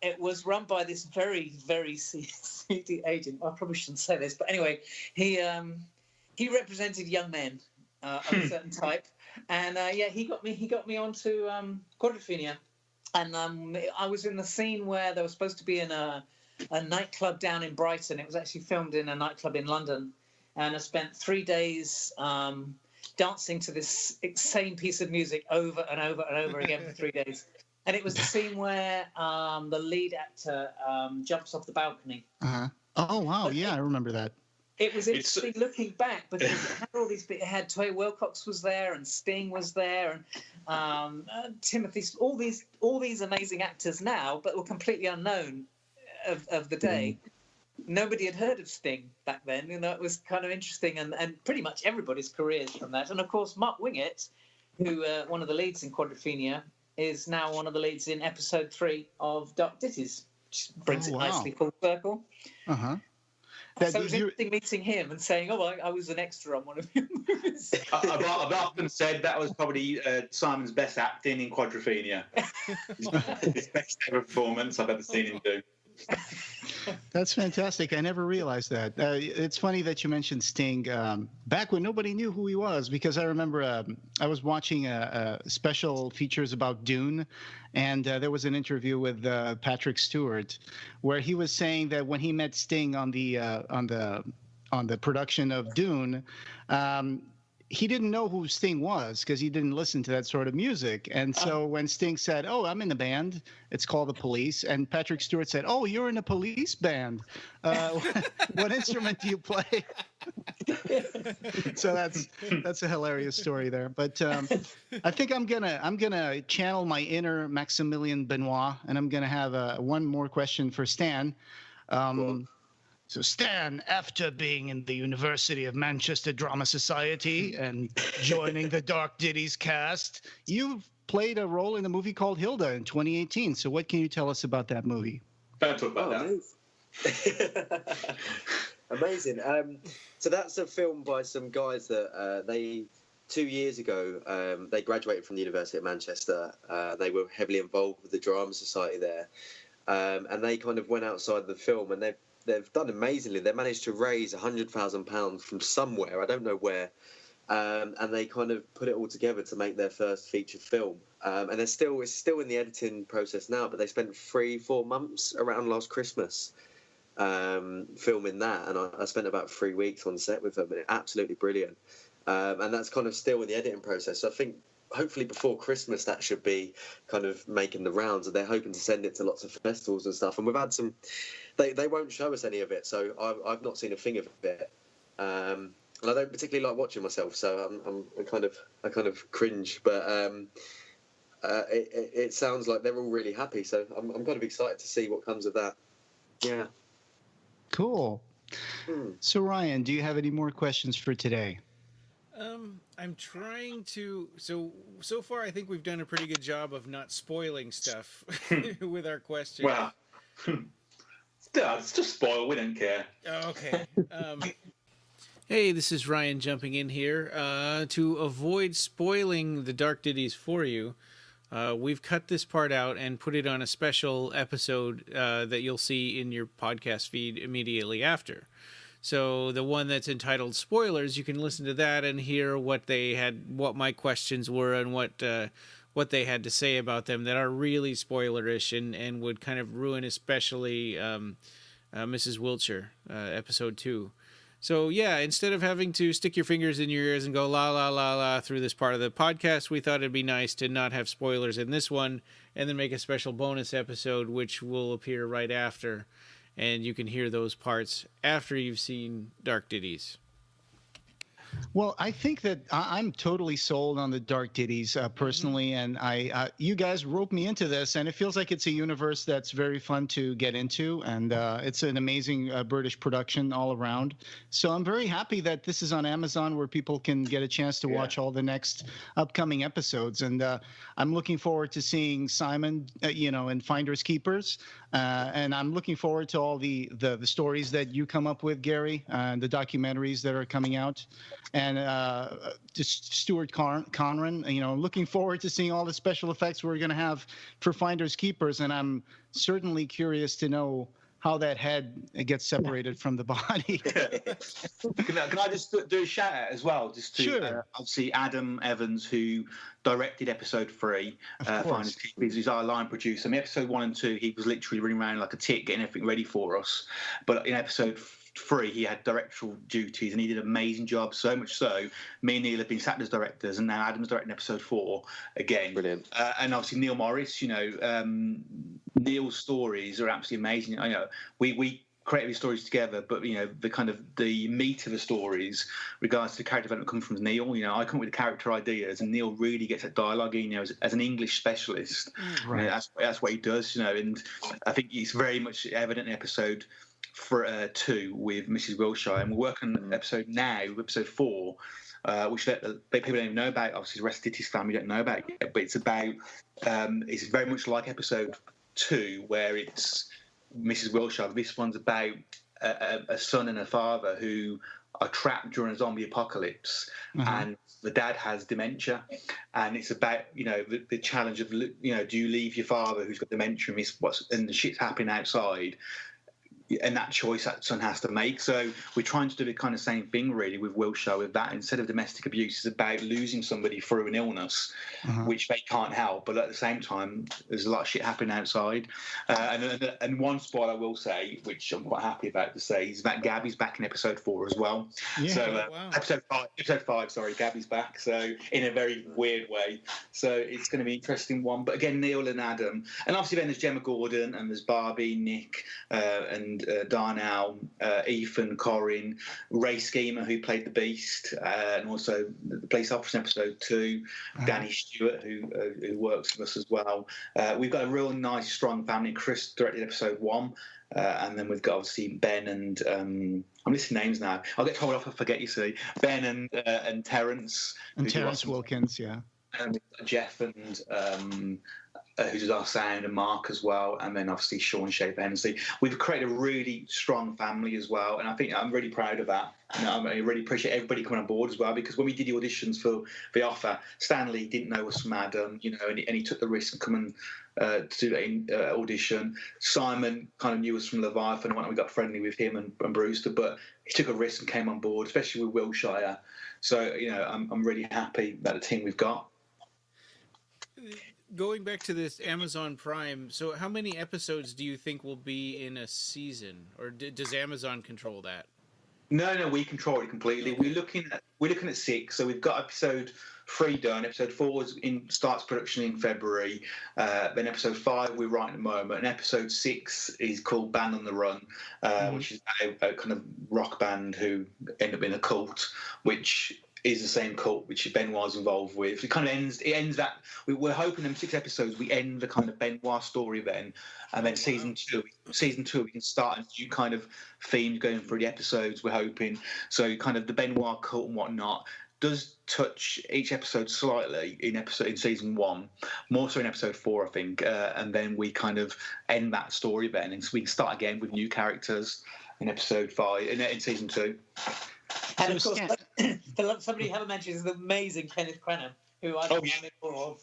It was run by this very, very seedy agent. I probably shouldn't say this, but anyway, he represented young men of a certain type, and he got me onto Quadrophenia, and I was in the scene where they were supposed to be in a nightclub down in Brighton. It was actually filmed in a nightclub in London, and I spent 3 days dancing to this insane piece of music over and over and over again for 3 days. And it was the scene where the lead actor jumps off the balcony. Oh wow, yeah, I remember that. It was interesting looking back because it had all these. It had Toy Wilcox was there, and Sting was there, and Timothy. All these amazing actors now, but were completely unknown of the day. Nobody had heard of Sting back then. You know, it was kind of interesting, and pretty much everybody's careers from that. And of course, Mark Wingett, who one of the leads in Quadrophenia, is now one of the leads in episode 3 of Dark Ditties, which brings it nicely full circle. Uh-huh. So it was interesting meeting him and saying, "Oh, I was an extra on one of your movies." I've often said that was probably Simon's best acting in Quadrophenia. His best ever performance I've ever seen him do. That's fantastic. I never realized that. It's funny that you mentioned Sting back when nobody knew who he was, because I remember I was watching special features about Dune, and there was an interview with Patrick Stewart where he was saying that when he met Sting on the production of Dune, he didn't know who Sting was because he didn't listen to that sort of music. And so when Sting said, "Oh, I'm in a band, it's called the Police," and Patrick Stewart said, "Oh, you're in a police band. What instrument do you play?" So that's a hilarious story there. But I think I'm gonna channel my inner Maximilian Benoit, and I'm gonna have one more question for Stan. So Stan, after being in the University of Manchester Drama Society and joining the Dark Ditties cast, you've played a role in a movie called Hilda in 2018. So what can you tell us about that movie? Don't talk about that. Amazing. So that's a film by some guys that they 2 years ago, they graduated from the University of Manchester. They were heavily involved with the Drama Society there. And they kind of went outside the film, and they've done amazingly. They managed to raise £100,000 from somewhere, I don't know where, and they kind of put it all together to make their first feature film. And it's still in the editing process now, but they spent 3-4 months around last Christmas filming that, and I spent about 3 weeks on set with them, and it's absolutely brilliant. And that's kind of still in the editing process. So I think hopefully before Christmas that should be kind of making the rounds, and they're hoping to send it to lots of festivals and stuff. And we've had some. They won't show us any of it, so I've not seen a thing of it. And I don't particularly like watching myself, so I kind of cringe. But it sounds like they're all really happy, so I'm kind of excited to see what comes of that. Yeah. Cool. So Ryan, do you have any more questions for today? I'm trying to. So far, I think we've done a pretty good job of not spoiling stuff with our questions. Wow. Yeah, it's just spoil. We don't care. Okay. Hey, this is Ryan jumping in here. To avoid spoiling the Dark Ditties for you, we've cut this part out and put it on a special episode that you'll see in your podcast feed immediately after. So the one that's entitled Spoilers, you can listen to that and hear what my questions were, and what they had to say about them that are really spoilerish and would kind of ruin especially Mrs. Wiltshire, episode 2. So yeah, instead of having to stick your fingers in your ears and go la la la la through this part of the podcast, we thought it'd be nice to not have spoilers in this one, and then make a special bonus episode which will appear right after, and you can hear those parts after you've seen Dark Ditties. Well, I think that I'm totally sold on the Dark Ditties personally, and you guys roped me into this, and it feels like it's a universe that's very fun to get into, and it's an amazing British production all around. So I'm very happy that this is on Amazon, where people can get a chance to watch all the next upcoming episodes, and I'm looking forward to seeing Simon, in Finders Keepers, and I'm looking forward to all the stories that you come up with, Gary, and the documentaries that are coming out. And just Stuart Conran, looking forward to seeing all the special effects we're going to have for Finders Keepers. And I'm certainly curious to know how that head gets separated from the body. Can I just do a shout out as well? Just to obviously Adam Evans, who directed episode 3, Finders Keepers. He's our line producer. I mean, episode 1 and 2, he was literally running around like a tick, getting everything ready for us. But in episode 3, he had directorial duties, and he did an amazing job. So much so, me and Neil have been sat as directors, and now Adam's directing episode 4 again. Brilliant. And obviously Neil Morris. Neil's stories are absolutely amazing. We create these stories together, but the meat of the stories, regards to the character development, comes from Neil. I come up with the character ideas, and Neil really gets that dialogue in. As an English specialist, right. That's what he does. And I think it's very much evident in episode 2 with Mrs. Wiltshire, and we're working on episode 4. which people don't even know about. Obviously, the rest of Ditties family don't know about yet, but it's about. It's very much like episode 2, where it's Mrs. Wilshire. This one's about a son and a father who are trapped during a zombie apocalypse, and the dad has dementia, and it's about the challenge of do you leave your father who's got dementia and the shit's happening outside, and that choice that son has to make. So we're trying to do the kind of same thing really with Wilshire. With that, instead of domestic abuse, it's about losing somebody through an illness, which they can't help, but at the same time there's a lot of shit happening outside. And one spot I will say, which I'm quite happy about to say, is that Gabby's back in episode 4 as well. Yeah. So episode 5, sorry, Gabby's back, so in a very weird way. So it's going to be an interesting one. But again, Neil and Adam, and obviously then there's Gemma Gordon, and there's Barbie, Nick, and Darnell, Ethan, Corin, Ray Schemer, who played the Beast, and also the police officer in episode 2, Danny Stewart, who works with us as well. We've got a real nice, strong family. Chris directed episode 1, and then we've got obviously Ben and I'm listing names now. I'll get told off if I forget. You see, Ben and Terence and Terence Wilkins, yeah, and Jeff and. Who does our sound, and Mark as well, and then obviously Sean Shaper Hennessy. We've created a really strong family as well, and I think I'm really proud of that. I really appreciate everybody coming on board as well, because when we did the auditions for the offer, Stanley didn't know us from Adam, and he took the risk of coming to do that audition. Simon kind of knew us from Leviathan, and we got friendly with him and Brewster, but he took a risk and came on board, especially with Wilshire. So I'm really happy that the team we've got. Going back to this Amazon Prime, so how many episodes do you think will be in a season, or does Amazon control that? No, we control it completely. Okay. We're looking at 6. So we've got episode 3 done. Episode 4 starts production in February. Then episode 5 we're writing at the moment, and episode 6 is called Band on the Run, which is a kind of rock band who end up in a cult, which is the same cult which Benoit's involved with. It kind of ends that. We're hoping in 6 episodes we end the kind of Benoit story then, and then season two we can start a new kind of theme going through the episodes. We're hoping so kind of the Benoit cult and whatnot does touch each episode slightly in season 1, more so in episode 4 I think, and then we kind of end that story then, and so we can start again with new characters in episode 5 in season 2. And of course, somebody you haven't mentioned is the amazing Kenneth Crenham, who I'm for.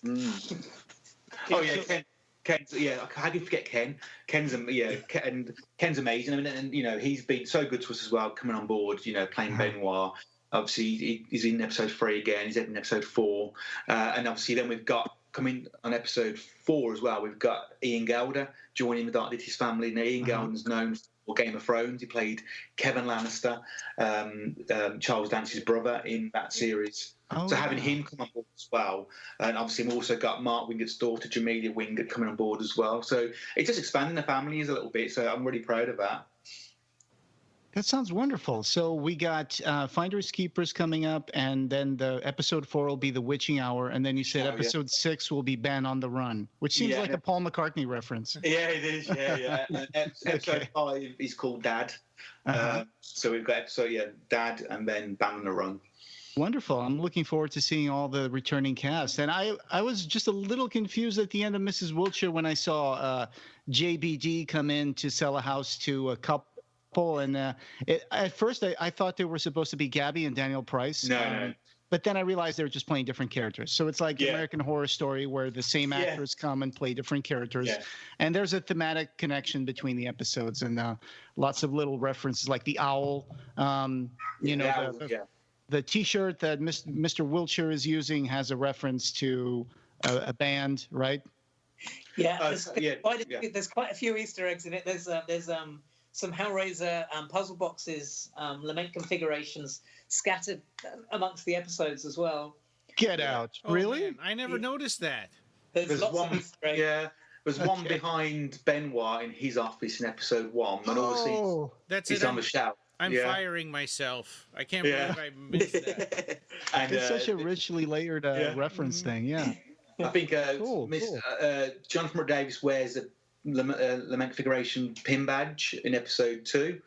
Oh yeah, Ken's how do you forget Ken? Ken's amazing. I mean, and he's been so good to us as well, coming on board. Playing Benoit. Obviously, he's in episode 3 again. He's in episode 4, and obviously then we've got coming on episode 4 as well. We've got Ian Gilder joining the Dark Ditties family. Now Ian Gilder's known for Game of Thrones. He played Kevin Lannister, Charles Dance's brother in that series. So having him come on board as well, and obviously we've also got Mark Wingett's daughter, Jamelia Wingett, coming on board as well. So it's just expanding the families a little bit. So I'm really proud of that. That sounds wonderful. So we got Finders Keepers coming up, and then the episode 4 will be The Witching Hour, and then you said episode 6 will be Band on the Run, which seems like a Paul McCartney reference. Yeah, it is. Yeah. Episode 5 is called Dad. So we've got episode Dad, and then Band on the Run. Wonderful. I'm looking forward to seeing all the returning cast. And I was just a little confused at the end of Mrs. Wiltshire when I saw JBD come in to sell a house to a couple. And at first I thought they were supposed to be Gabby and Daniel Price. No. But then I realized they were just playing different characters. So it's like American Horror Story, where the same actors come and play different characters. Yeah. And there's a thematic connection between the episodes, and lots of little references, like the owl. The T-shirt that Mr. Wiltshire is using has a reference to a band, right? Yeah, there's quite a few Easter eggs in it. There's some Hellraiser puzzle boxes, lament configurations scattered amongst the episodes as well. Get out! Really? Man, I never noticed that. There's lots of Easter eggs. Yeah, there's one behind Benoit in his office in episode 1, and obviously he's on the shelf. I'm firing myself. I can't believe I missed that. And, it's such a richly layered reference thing. Yeah. I think Jonathan McDavis wears a Lament Configuration pin badge in episode 2.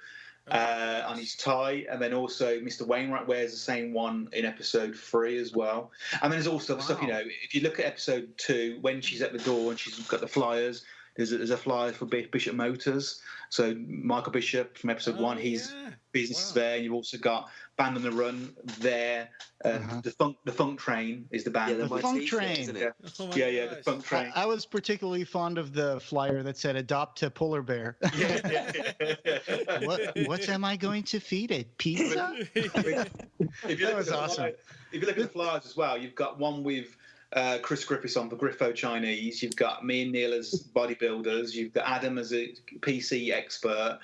on his tie, and then also Mr. Wainwright wears the same one in episode 3 as well. And then there's also stuff, if you look at episode 2, when she's at the door and she's got the flyers, there's a flyer for Bishop Motors. So Michael Bishop from episode 1, his business is there. And you've also got Band on the Run there. The Funk Train is the band. The Funk Train, isn't it? The Funk Train. I was particularly fond of the flyer that said "Adopt a polar bear." What am I going to feed it? Pizza? That was awesome. If you look at the flyers as well, you've got one with Chris Griffiths on for Griffo Chinese. You've got me and Neil as bodybuilders. You've got Adam as a PC expert.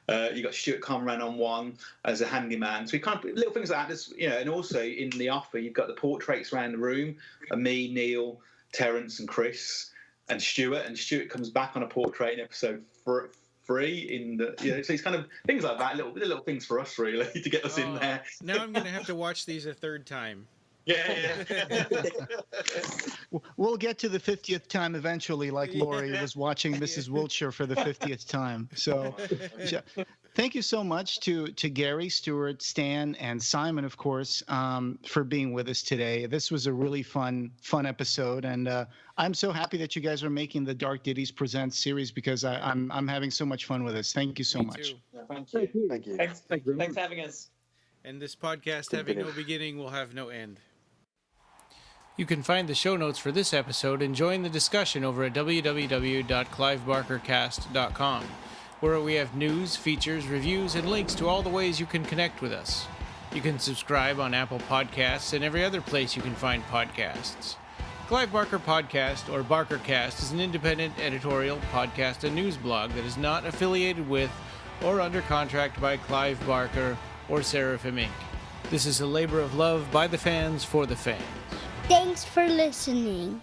You've got Stuart Conran on one as a handyman. So we kind of little things like that. And also in the offer, you've got the portraits around the room of me, Neil, Terence, and Chris, and Stuart. And Stuart comes back on a portrait in episode 3 in the so it's kind of things like that, little things for us really to get us in there. Now I'm going to have to watch these a third time. Yeah. We'll get to the 50th time eventually, like Laurie was watching Mrs. Wiltshire for the 50th time. So thank you so much to Gary, Stuart, Stan, and Simon, of course, for being with us today. This was a really fun episode, and I'm so happy that you guys are making the Dark Ditties Presents series because I'm having so much fun with this. Thank you so much. Thank you. Thanks for having us. And this podcast, having no beginning, will have no end. You can find the show notes for this episode and join the discussion over at www.clivebarkercast.com, where we have news, features, reviews, and links to all the ways you can connect with us. You can subscribe on Apple Podcasts and every other place you can find podcasts. Clive Barker Podcast, or BarkerCast, is an independent editorial, podcast, and news blog that is not affiliated with or under contract by Clive Barker or Seraphim Inc. This is a labor of love by the fans for the fans. Thanks for listening.